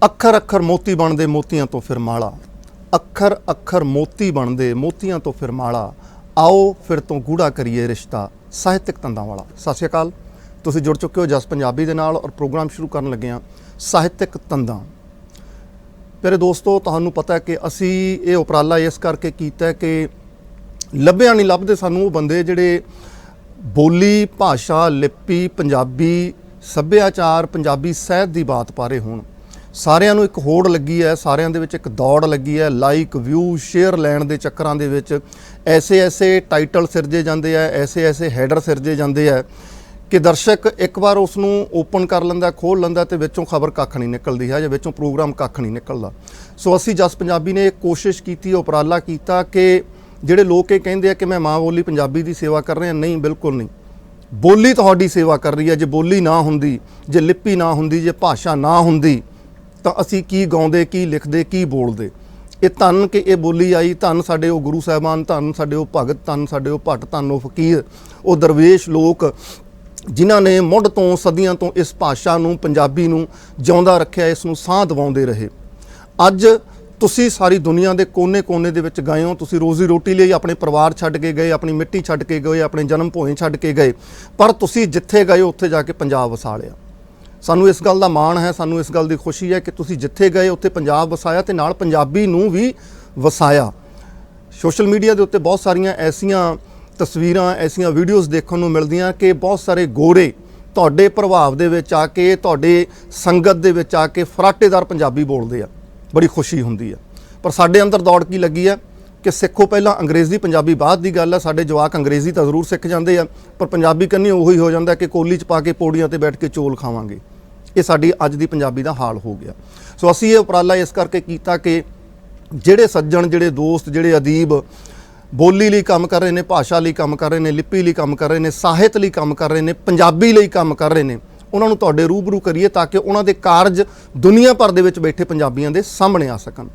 ਅੱਖਰ ਅੱਖਰ ਮੋਤੀ ਬਣਦੇ ਮੋਤੀਆਂ ਤੋਂ ਫਿਰ ਮਾਲਾ, ਅੱਖਰ ਅੱਖਰ ਮੋਤੀ ਬਣਦੇ ਮੋਤੀਆਂ ਤੋਂ ਫਿਰ ਮਾਲਾ, ਆਓ ਫਿਰ ਤੋਂ ਗੂੜਾ ਕਰੀਏ ਰਿਸ਼ਤਾ ਸਾਹਿਤਕ ਤੰਦਾਂ ਵਾਲਾ। ਸਤਿ ਸ਼੍ਰੀ ਅਕਾਲ, ਤੁਸੀਂ ਜੁੜ ਚੁੱਕੇ ਹੋ ਜਸ ਪੰਜਾਬੀ ਦੇ ਨਾਲ ਔਰ ਪ੍ਰੋਗਰਾਮ ਸ਼ੁਰੂ ਕਰਨ ਲੱਗੇ ਹਾਂ ਸਾਹਿਤਕ ਤੰਦਾਂ। ਮੇਰੇ ਦੋਸਤੋ, ਤੁਹਾਨੂੰ ਪਤਾ ਹੈ ਕਿ ਅਸੀਂ ਇਹ ਉਪਰਾਲਾ ਇਸ ਕਰਕੇ ਕੀਤਾ ਕਿ ਲੱਭਿਆ ਨਹੀਂ ਲੱਭਦੇ ਸਾਨੂੰ ਉਹ ਬੰਦੇ ਜਿਹੜੇ ਬੋਲੀ ਭਾਸ਼ਾ ਲਿਪੀ ਪੰਜਾਬੀ ਸੱਭਿਆਚਾਰ ਪੰਜਾਬੀ ਸਾਹਿਤ ਦੀ ਬਾਤ ਪਾ ਰਹੇ ਹੋਣ। ਸਾਰਿਆਂ ਨੂੰ ਇੱਕ ਹੋੜ ਲੱਗੀ ਹੈ, ਸਾਰਿਆਂ ਦੇ ਵਿੱਚ ਇੱਕ ਦੌੜ ਲੱਗੀ ਹੈ, ਲਾਈਕ ਵਿਊ ਸ਼ੇਅਰ ਲੈਣ ਦੇ ਚੱਕਰਾਂ ਦੇ ਵਿੱਚ ਐਸੇ ਟਾਈਟਲ ਸਿਰਜੇ ਜਾਂਦੇ ਆ, ਐਸੇ ਹੈਡਰ ਸਿਰਜੇ ਜਾਂਦੇ ਆ ਕਿ ਦਰਸ਼ਕ ਇੱਕ ਵਾਰ ਉਸ ਨੂੰ ਓਪਨ ਕਰ ਲੈਂਦਾ, ਖੋਲ੍ਹ ਲੈਂਦਾ ਤੇ ਵਿੱਚੋਂ ਖਬਰ ਕੱਖ ਨਹੀਂ ਨਿਕਲਦੀ ਹੈ ਜਾਂ ਵਿੱਚੋਂ ਪ੍ਰੋਗਰਾਮ ਕੱਖ ਨਹੀਂ ਨਿਕਲਦਾ। ਸੋ ਅਸੀਂ ਜਸ ਪੰਜਾਬੀ ਨੇ ਇੱਕ ਕੋਸ਼ਿਸ਼ ਕੀਤੀ, ਉਪਰਾਲਾ ਕੀਤਾ ਕਿ ਜਿਹੜੇ ਲੋਕ ਇਹ ਕਹਿੰਦੇ ਆ ਕਿ ਮੈਂ ਮਾਂ ਬੋਲੀ ਪੰਜਾਬੀ ਦੀ ਸੇਵਾ ਕਰ ਰਿਹਾ, ਨਹੀਂ, ਬਿਲਕੁਲ ਨਹੀਂ। ਬੋਲੀ ਤੁਹਾਡੀ ਸੇਵਾ ਕਰ ਰਹੀ ਹੈ। ਜੇ ਬੋਲੀ ਨਾ ਹੁੰਦੀ, ਜੇ ਲਿਪੀ ਨਾ ਹੁੰਦੀ, ਜੇ ਭਾਸ਼ਾ ਨਾ ਹੁੰਦੀ ਤਾਂ ਅਸੀਂ ਕੀ ਗਾਉਂਦੇ, ਕੀ ਲਿਖਦੇ, ਕੀ ਬੋਲਦੇ। ਇਹ ਧੰਨ ਕਿ ਇਹ ਬੋਲੀ ਆਈ, ਧੰਨ ਸਾਡੇ ਉਹ ਗੁਰੂ ਸਾਹਿਬਾਨ, ਧੰਨ ਸਾਡੇ ਉਹ ਭਗਤ, ਧੰਨ ਸਾਡੇ ਉਹ ਭੱਟ, ਧੰਨ ਉਹ ਫਕੀਰ, ਉਹ ਦਰਵੇਸ਼ ਲੋਕ ਜਿਨ੍ਹਾਂ ਨੇ ਮੁੱਢ ਤੋਂ ਸਦੀਆਂ ਤੋਂ ਇਸ ਭਾਸ਼ਾ ਨੂੰ ਪੰਜਾਬੀ ਨੂੰ ਜਿਉਂਦਾ ਰੱਖਿਆ, ਇਸ ਨੂੰ ਸਾਹ ਦਿਵਾਉਂਦੇ ਰਹੇ। ਅੱਜ ਤੁਸੀਂ ਸਾਰੀ ਦੁਨੀਆ ਦੇ ਕੋਨੇ-ਕੋਨੇ ਦੇ ਵਿੱਚ ਗਏ ਹੋ, ਤੁਸੀਂ ਰੋਜ਼ੀ ਰੋਟੀ ਲਈ ਆਪਣੇ ਪਰਿਵਾਰ ਛੱਡ ਕੇ ਗਏ, ਆਪਣੀ ਮਿੱਟੀ ਛੱਡ ਕੇ ਗਏ, ਆਪਣੇ ਜਨਮ ਭੂਮੀ ਛੱਡ ਕੇ ਗਏ, ਪਰ ਤੁਸੀਂ ਜਿੱਥੇ ਗਏ ਉੱਥੇ ਜਾ ਕੇ ਪੰਜਾਬ ਵਸਾ ਲਿਆ। ਸਾਨੂੰ ਇਸ ਗੱਲ ਦਾ ਮਾਣ ਹੈ, ਸਾਨੂੰ ਇਸ ਗੱਲ ਦੀ ਖੁਸ਼ੀ ਹੈ ਕਿ ਤੁਸੀਂ ਜਿੱਥੇ ਗਏ ਉੱਥੇ ਪੰਜਾਬ ਵਸਾਇਆ ਤੇ ਨਾਲ ਪੰਜਾਬੀ ਨੂੰ ਵੀ ਵਸਾਇਆ। ਸੋਸ਼ਲ ਮੀਡੀਆ ਦੇ ਉੱਤੇ ਬਹੁਤ ਸਾਰੀਆਂ ਐਸੀਆਂ ਤਸਵੀਰਾਂ, ਐਸੀਆਂ ਵੀਡੀਓਜ਼ ਦੇਖਣ ਨੂੰ ਮਿਲਦੀਆਂ ਕਿ ਬਹੁਤ ਸਾਰੇ ਗੋਰੇ ਤੁਹਾਡੇ ਪ੍ਰਭਾਵ ਦੇ ਵਿੱਚ ਆ ਕੇ, ਤੁਹਾਡੇ ਸੰਗਤ ਦੇ ਵਿੱਚ ਆ ਕੇ ਫਰਾਟੇਦਾਰ ਪੰਜਾਬੀ ਬੋਲਦੇ ਆ, ਬੜੀ ਖੁਸ਼ੀ ਹੁੰਦੀ ਆ। ਪਰ ਸਾਡੇ ਅੰਦਰ ਦੌੜ ਕੀ ਲੱਗੀ ਆ ਕਿ ਸਿੱਖੋ ਪਹਿਲਾਂ ਅੰਗਰੇਜ਼ੀ, ਪੰਜਾਬੀ ਬਾਅਦ ਦੀ ਗੱਲ ਆ। ਸਾਡੇ ਜਵਾਕ ਅੰਗਰੇਜ਼ੀ ਤਾਂ ਜ਼ਰੂਰ ਸਿੱਖ ਜਾਂਦੇ ਆ, ਪਰ ਪੰਜਾਬੀ ਕੰਨੀ ਉਹੀ ਹੋ ਜਾਂਦਾ ਕਿ ਕੋਲੀ 'ਚ ਪਾ ਕੇ ਪੌੜੀਆਂ 'ਤੇ ਬੈਠ ਕੇ ਚੌਲ ਖਾਵਾਂਗੇ। ਇਹ ਸਾਡੀ ਅੱਜ ਦੀ ਪੰਜਾਬੀ ਦਾ ਹਾਲ ਹੋ ਗਿਆ। ਸੋ ਅਸੀਂ ਇਹ ਉਪਰਾਲਾ ਇਸ ਕਰਕੇ ਕੀਤਾ ਕਿ ਜਿਹੜੇ ਸੱਜਣ, ਜਿਹੜੇ ਦੋਸਤ, ਜਿਹੜੇ ਅਦੀਬ ਬੋਲੀ ਲਈ ਕੰਮ ਕਰ ਰਹੇ ਨੇ, ਭਾਸ਼ਾ ਲਈ ਕੰਮ ਕਰ ਰਹੇ ਨੇ, ਲਿਪੀ ਲਈ ਕੰਮ ਕਰ ਰਹੇ ਨੇ, ਸਾਹਿਤ ਲਈ ਕੰਮ ਕਰ ਰਹੇ ਨੇ, ਪੰਜਾਬੀ ਲਈ ਕੰਮ ਕਰ ਰਹੇ ਨੇ, ਉਹਨਾਂ ਨੂੰ ਤੁਹਾਡੇ ਰੂਬਰੂ ਕਰੀਏ ਤਾਂ ਕਿ ਉਹਨਾਂ ਦੇ ਕਾਰਜ ਦੁਨੀਆ ਭਰ ਦੇ ਵਿੱਚ ਬੈਠੇ ਪੰਜਾਬੀਆਂ ਦੇ ਸਾਹਮਣੇ ਆ ਸਕਣ।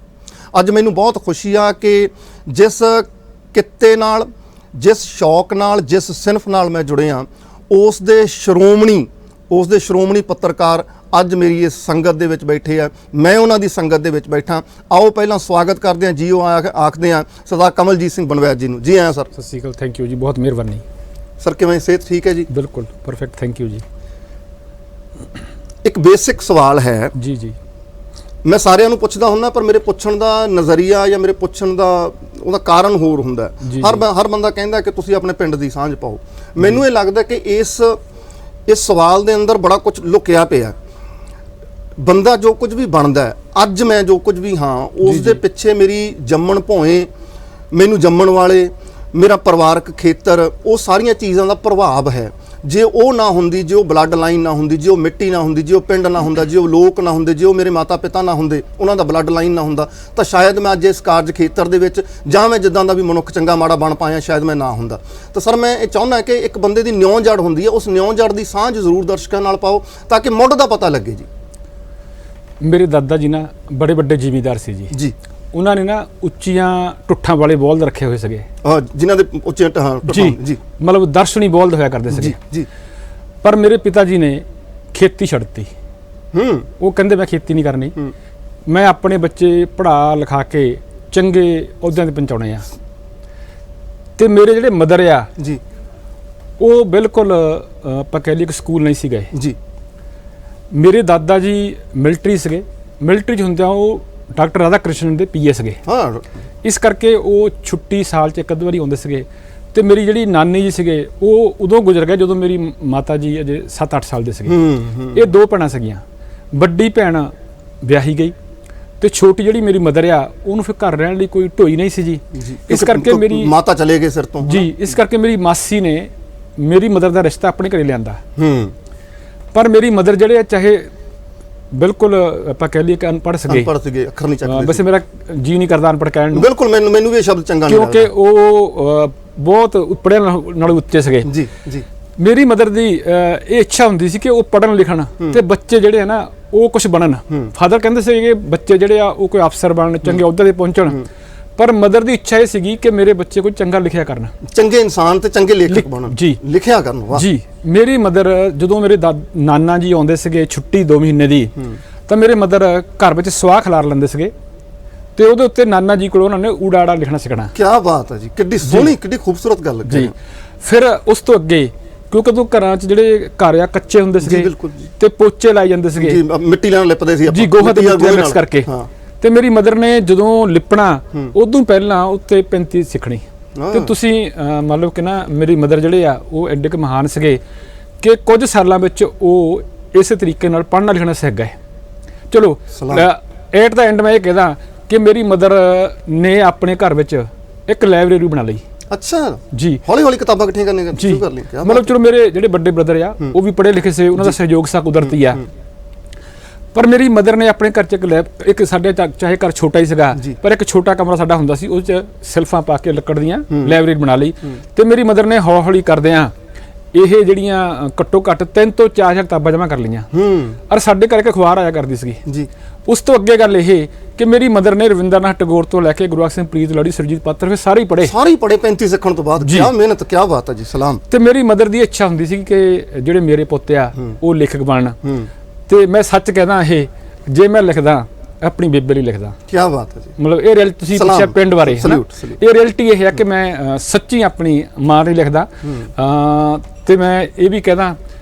ਅੱਜ ਮੈਨੂੰ ਬਹੁਤ ਖੁਸ਼ੀ ਆ ਕਿ ਜਿਸ ਕਿੱਤੇ ਨਾਲ, ਜਿਸ ਸ਼ੌਕ ਨਾਲ, ਜਿਸ ਸਿਨਫ ਨਾਲ ਮੈਂ ਜੁੜਿਆ, ਉਸ ਦੇ ਸ਼੍ਰੋਮਣੀ ਪੱਤਰਕਾਰ ਅੱਜ ਮੇਰੀ ਇਸ ਸੰਗਤ ਦੇ ਵਿੱਚ ਬੈਠੇ ਆ, ਮੈਂ ਉਹਨਾਂ ਦੀ ਸੰਗਤ ਦੇ ਵਿੱਚ ਬੈਠਾ। ਆਓ ਪਹਿਲਾਂ ਸਵਾਗਤ ਕਰਦੇ ਹਾਂ, ਜੀਓ ਆਖਦੇ ਹਾਂ ਸਰਦਾਰ ਕਮਲਜੀਤ ਸਿੰਘ ਬਨਵੈਤ ਜੀ ਨੂੰ। ਜੀ ਆਇਆਂ ਸਰ। ਸਤਿ ਸ਼੍ਰੀ ਅਕਾਲ, ਥੈਂਕ ਯੂ ਜੀ, ਬਹੁਤ ਮਿਹਰਬਾਨੀ ਸਰ। ਕਿਵੇਂ, ਸਿਹਤ ਠੀਕ ਹੈ ਜੀ? ਬਿਲਕੁਲ ਪਰਫੈਕਟ, ਥੈਂਕ ਯੂ ਜੀ। ਇੱਕ ਬੇਸਿਕ ਸਵਾਲ ਹੈ ਜੀ, ਮੈਂ ਸਾਰਿਆਂ ਨੂੰ ਪੁੱਛਦਾ ਹੁੰਦਾ, ਪਰ ਮੇਰੇ ਪੁੱਛਣ ਦਾ ਨਜ਼ਰੀਆ ਜਾਂ ਮੇਰੇ ਪੁੱਛਣ ਦਾ ਉਹਦਾ ਕਾਰਨ ਹੋਰ ਹੁੰਦਾ। ਹਰ ਬੰਦਾ ਕਹਿੰਦਾ ਕਿ ਤੁਸੀਂ ਆਪਣੇ ਪਿੰਡ ਦੀ ਸਾਂਝ ਪਾਓ। ਮੈਨੂੰ ਇਹ ਲੱਗਦਾ ਕਿ ਇਸ ਸਵਾਲ ਦੇ ਅੰਦਰ ਬੜਾ ਕੁਝ ਲੁਕਿਆ ਪਿਆ। ਬੰਦਾ ਜੋ ਕੁਝ ਵੀ ਬਣਦਾ ਹੈ, ਅੱਜ ਮੈਂ ਜੋ ਕੁਝ ਵੀ ਹਾਂ, ਉਸ ਦੇ ਪਿੱਛੇ ਮੇਰੀ ਜੰਮਣ ਭੋਏ, ਮੈਨੂੰ ਜੰਮਣ ਵਾਲੇ, ਮੇਰਾ ਪਰਿਵਾਰਕ ਖੇਤਰ, ਉਹ ਸਾਰੀਆਂ ਚੀਜ਼ਾਂ ਦਾ ਪ੍ਰਭਾਵ ਹੈ। ਜੇ ਉਹ ਨਾ ਹੁੰਦੀ, ਜੇ ਉਹ ਬਲੱਡ ਲਾਈਨ ਨਾ ਹੁੰਦੀ, ਜੇ ਉਹ ਮਿੱਟੀ ਨਾ ਹੁੰਦੀ, ਜੇ ਉਹ ਪਿੰਡ ਨਾ ਹੁੰਦਾ, ਜੇ ਉਹ ਲੋਕ ਨਾ ਹੁੰਦੇ, ਜੇ ਉਹ ਮੇਰੇ ਮਾਤਾ ਪਿਤਾ ਨਾ ਹੁੰਦੇ, ਉਹਨਾਂ ਦਾ ਬਲੱਡ ਲਾਈਨ ਨਾ ਹੁੰਦਾ, ਤਾਂ ਸ਼ਾਇਦ ਮੈਂ ਅੱਜ ਇਸ ਕਾਰਜ ਖੇਤਰ ਦੇ ਵਿੱਚ ਜਾਂ ਮੈਂ ਜਿੱਦਾਂ ਦਾ ਵੀ ਮਨੁੱਖ ਚੰਗਾ ਮਾੜਾ ਬਣ ਪਾਇਆ, ਸ਼ਾਇਦ ਮੈਂ ਨਾ ਹੁੰਦਾ। ਤਾਂ ਸਰ, ਮੈਂ ਇਹ ਚਾਹੁੰਦਾ ਕਿ ਇੱਕ ਬੰਦੇ ਦੀ ਨਿਉਂ ਜੜ ਹੁੰਦੀ ਹੈ, ਉਸ ਨਿਉਂ ਜੜ ਦੀ ਸਾਂਝ ਜ਼ਰੂਰ ਦਰਸ਼ਕਾਂ ਨਾਲ ਪਾਓ ਤਾਂ ਕਿ ਮੁੱਢ ਦਾ ਪਤਾ ਲੱਗੇ। ਜੀ, ਮੇਰੇ ਦਾਦਾ ਜੀ ਨਾ ਬੜੇ ਵੱਡੇ ਜ਼ਿਮੀਂਦਾਰ ਸੀ ਜੀ। ਉਹਨਾਂ ਨੇ ਨਾ ਉੱਚੀਆਂ ਟੁੱਠਾਂ ਵਾਲੇ ਬੋਲਦ ਰੱਖੇ ਹੋਏ ਸੀਗੇ, ਜਿਨ੍ਹਾਂ ਦੇ ਉੱਚੀਆਂ ਜੀ, ਮਤਲਬ ਦਰਸ਼ਨੀ ਬੋਲਦ ਹੋਇਆ ਕਰਦੇ ਸੀਗੇ ਜੀ। ਪਰ ਮੇਰੇ ਪਿਤਾ ਜੀ ਨੇ ਖੇਤੀ ਛੱਡਤੀ। ਉਹ ਕਹਿੰਦੇ ਮੈਂ ਖੇਤੀ ਨਹੀਂ ਕਰਨੀ, ਮੈਂ ਆਪਣੇ ਬੱਚੇ ਪੜ੍ਹਾ ਲਿਖਾ ਕੇ ਚੰਗੇ ਅਹੁਦਿਆਂ ਤੇ ਪਹੁੰਚਾਉਣੇ ਆ। ਤੇ ਮੇਰੇ ਜਿਹੜੇ ਮਦਰ ਆ ਜੀ, ਉਹ ਬਿਲਕੁਲ ਆਪਾਂ ਕਹਿ ਲਈਏ ਕਿ ਸਕੂਲ ਨਹੀਂ ਸੀ ਗਏ ਜੀ। ਮੇਰੇ ਦਾਦਾ ਜੀ ਮਿਲਟਰੀ ਸੀਗੇ, ਮਿਲਟਰੀ 'ਚ ਹੁੰਦਿਆਂ ਉਹ ਡਾਕਟਰ ਰਾਧਾ ਕ੍ਰਿਸ਼ਨ ਦੇ ਪੀਏ ਸੀਗੇ। ਇਸ ਕਰਕੇ ਉਹ ਛੁੱਟੀ ਸਾਲ 'ਚ ਇੱਕ ਅੱਧ ਵਾਰੀ ਆਉਂਦੇ ਸੀਗੇ। ਤੇ ਮੇਰੀ ਜਿਹੜੀ ਨਾਨੀ ਜੀ ਸੀਗੇ, ਉਹ ਉਦੋਂ ਗੁਜ਼ਰ ਗਏ ਜਦੋਂ ਮੇਰੀ ਮਾਤਾ ਜੀ ਅਜੇ 7-8 ਸਾਲ ਦੇ ਸੀਗੇ। ਇਹ ਦੋ ਭੈਣਾਂ ਸੀਗੀਆਂ, ਵੱਡੀ ਭੈਣ ਵਿਆਹੀ ਗਈ ਤੇ ਛੋਟੀ ਜਿਹੜੀ ਮੇਰੀ ਮਦਰ ਆ, ਉਹਨੂੰ ਫਿਰ ਘਰ ਰਹਿਣ ਲਈ ਕੋਈ ਢੋਈ ਨਹੀਂ ਸੀ ਜੀ। ਇਸ ਕਰਕੇ ਮੇਰੀ ਮਾਤਾ ਚਲੇ ਗਏ ਸਿਰ ਤੋਂ ਜੀ। ਇਸ ਕਰਕੇ ਮੇਰੀ ਮਾਸੀ ਨੇ ਮੇਰੀ ਮਦਰ ਦਾ ਰਿਸ਼ਤਾ ਆਪਣੇ ਘਰੇ ਲਿਆਂਦਾ। ਪਰ ਮੇਰੀ ਮਦਰ ਜਿਹੜੇ ਚਾਹੇ ਬਿਲਕੁਲ ਆਪਾਂ ਕਹਿ ਲਈਏ ਕਿ ਅਨਪੜ੍ਹ ਸੀਗੇ, ਅੱਖਰ ਨਹੀਂ ਚੱਕਦੇ। ਵੈਸੇ ਮੇਰਾ ਜੀ ਨਹੀਂ ਕਰਦਾ ਅਨਪੜ੍ਹ ਕਹਿਣ ਨੂੰ। ਬਿਲਕੁਲ, ਮੈਨੂੰ ਵੀ ਇਹ ਸ਼ਬਦ ਚੰਗਾ ਨਹੀਂ ਲੱਗਦਾ, ਕਿਉਂਕਿ ਉਹ ਬਹੁਤ ਪੜ੍ਹਿਆ ਨਾਲੋਂ ਉੱਚੇ ਸੀਗੇ ਜੀ। ਮੇਰੀ ਮਦਰ ਦੀ ਇਹ ਇੱਛਾ ਹੁੰਦੀ ਸੀ ਕਿ ਉਹ ਪੜ੍ਹਨ ਲਿਖਣ ਤੇ ਬੱਚੇ ਜਿਹੜੇ ਆ ਨਾ ਉਹ ਕੁਝ ਬਣਨ। ਫਾਦਰ ਕਹਿੰਦੇ ਸੀ ਕਿ ਬੱਚੇ ਜਿਹੜੇ ਆ ਉਹ ਕੋਈ ਅਫਸਰ ਬਣਨ, ਚੰਗੇ ਅਹੁਦੇ ਤੇ ਪਹੁੰਚਣ। ਪਰ ਮਦਰ ਦੀ ਇੱਛਾ ਇਹ ਸੀਗੀ ਕਿ ਮੇਰੇ ਬੱਚੇ ਕੋਈ ਚੰਗਾ ਲਿਖਿਆ ਕਰਨ, ਚੰਗੇ ਇਨਸਾਨ ਤੇ ਚੰਗੇ ਲੇਖਕ ਬਣਨ ਜੀ, ਲਿਖਿਆ ਕਰਨ। ਵਾਹ ਜੀ। ਮੇਰੀ ਮਦਰ ਜਦੋਂ ਮੇਰੇ ਨਾਨਾ ਜੀ ਆਉਂਦੇ ਸੀਗੇ ਛੁੱਟੀ 2 ਮਹੀਨੇ ਦੀ, ਤਾਂ ਮੇਰੇ ਮਦਰ ਘਰ ਵਿੱਚ ਸਵਾਹ ਖਿਲਾਰ ਲੈਂਦੇ ਸੀਗੇ ਤੇ ਉਹਦੇ ਉੱਤੇ ਨਾਨਾ ਜੀ ਕੋਲ ਉਹਨਾਂ ਨੇ ਊੜਾ ਆੜਾ ਲਿਖਣਾ ਸਿੱਖਣਾ। ਕੀ ਬਾਤ ਹੈ ਜੀ, ਕਿੱਡੀ ਸੋਹਣੀ ਕਿੱਡੀ ਖੂਬਸੂਰਤ ਗੱਲ ਜੀ। ਫਿਰ ਉਸ ਤੋਂ ਅੱਗੇ ਕਿਉਂਕਿ ਉਦੋਂ ਘਰਾਂ 'ਚ ਜਿਹੜੇ ਘਰ ਆ ਕੱਚੇ ਹੁੰਦੇ ਸੀਗੇ ਤੇ ਪੋਚੇ ਲਾਏ ਜਾਂਦੇ ਸੀਗੇ ਜੀ, ਮਿੱਟੀ ਨਾਲ ਲਿਪਦੇ ਸੀ ਜੀ, ਗੋਹਾ ਤੇ ਮਿੱਟੀ ਮਿਕਸ ਕਰਕੇ। ਤੇ ਮੇਰੀ ਮਦਰ ਨੇ ਜਦੋਂ ਲਿਪਣਾ ਉਦੋਂ ਪਹਿਲਾਂ ਉੱਤੇ 35 ਸਿੱਖਣੀ। ਤੇ ਤੁਸੀਂ ਮੰਨ ਲਓ ਕਿ ਨਾ ਮੇਰੀ ਮਦਰ ਜਿਹੜੇ ਆ ਉਹ ਐਡੇ ਕੁ ਮਹਾਨ ਸੀਗੇ ਕਿ ਕੁਝ ਸਾਲਾਂ ਵਿੱਚ ਉਹ ਇਸੇ ਤਰੀਕੇ ਨਾਲ ਪੜ੍ਹਨਾ ਲਿਖਣਾ ਸਿੱਖ ਗਏ। ਚਲੋ ਐਟ ਦਾ ਐਂਡ ਮੈਂ ਇਹ ਕਹਿੰਦਾ ਕਿ ਮੇਰੀ ਮਦਰ ਨੇ ਆਪਣੇ ਘਰ ਵਿੱਚ ਇੱਕ ਲਾਇਬ੍ਰੇਰੀ ਬਣਾ ਲਈ। ਅੱਛਾ ਜੀ, ਹੌਲੀ ਹੌਲੀ ਕਿਤਾਬਾਂ ਇਕੱਠੀਆਂ ਕਰਨੀਆਂ ਸ਼ੁਰੂ ਕਰ ਲਈਆਂ। ਮਤਲਬ ਚਲੋ ਮੇਰੇ ਜਿਹੜੇ ਵੱਡੇ ਬ੍ਰਦਰ ਆ ਉਹ ਵੀ ਪੜ੍ਹੇ ਲਿਖੇ ਸੀ, ਉਹਨਾਂ ਦਾ ਸਹਿਯੋਗ ਸਾ ਕੁਦਰਤੀ ਆ। ਪਰ ਮੇਰੀ ਮਦਰ ਨੇ ਆਪਣੇ ਘਰ 'ਚ ਇੱਕ ਸਾਡੇ ਚਾਹੇ ਘਰ ਛੋਟਾ ਹੀ ਸੀਗਾ ਪਰ ਇੱਕ ਛੋਟਾ ਕਮਰਾ ਸਾਡਾ ਹੁੰਦਾ ਸੀ, ਉਹ 'ਚ ਸਿਲਫਾਂ ਪਾ ਕੇ ਲੱਕੜ ਦੀਆਂ ਲਾਇਬ੍ਰੇਰੀ ਬਣਾ ਲਈ। ਤੇ ਮੇਰੀ ਮਦਰ ਨੇ ਹੌਲੀ ਹੌਲੀ ਕਰਦਿਆਂ ਇਹ ਜਿਹੜੀਆਂ ਘੱਟੋ ਘੱਟ 3 ਤੋਂ 4 ਕਿਤਾਬਾਂ ਜਮ੍ਹਾਂ ਕਰ ਲਈਆਂ। ਔਰ ਸਾਡੇ ਘਰ ਇੱਕ ਅਖਬਾਰ ਆਇਆ ਕਰਦੀ ਸੀਗੀ ਜੀ। ਉਸ ਤੋਂ ਅੱਗੇ ਗੱਲ ਇਹ ਕਿ ਮੇਰੀ ਮਦਰ ਨੇ ਰਵਿੰਦਰਨਾਥ ਟੈਗੋਰ ਤੋਂ ਲੈ ਕੇ ਗੁਰਬਖਸ਼ ਸਿੰਘ ਪ੍ਰੀਤ ਲੋਹੜੀ, ਸੁਰਜੀਤ ਪਾਤਰ ਫਿਰ ਸਾਰੇ ਹੀ ਪੜ੍ਹੇ 35 ਸਿੱਖਣ ਤੋਂ ਬਾਅਦ। ਕੀ ਮਿਹਨਤ, ਕੀ ਬਾਤ ਹੈ ਜੀ, ਸਲਾਮ। ਤੇ ਮੇਰੀ ਮਦਰ ਦੀ ਇੱਛਾ ਹੁੰਦੀ ਸੀ ਕਿ ਜਿਹੜੇ ਮੇਰੇ ਪੁੱਤ ਆ ਉਹ ਲੇਖਕ ਬਣਨ। ਤੇ ਮੈਂ ਸੱਚ ਕਹਿੰਦਾ ਇਹ ਜੇ ਮੈਂ ਲਿਖਦਾ ਆਪਣੀ ਬੇਬੇ ਲਈ ਲਿਖਦਾ। ਕੀ ਬਾਤ ਹੈ ਜੀ, ਮਤਲਬ ਇਹ ਰਿਐਲਿਟੀ ਤੁਸੀਂ ਪੁੱਛਿਆ ਪਿੰਡ ਬਾਰੇ, ਇਹ ਰਿਐਲਿਟੀ ਇਹ ਹੈ ਕਿ ਮੈਂ ਸੱਚੀ ਆਪਣੀ ਮਾਂ ਲਈ ਲਿਖਦਾ। ਤੇ ਮੈਂ ਇਹ ਵੀ ਕਹਿੰਦਾ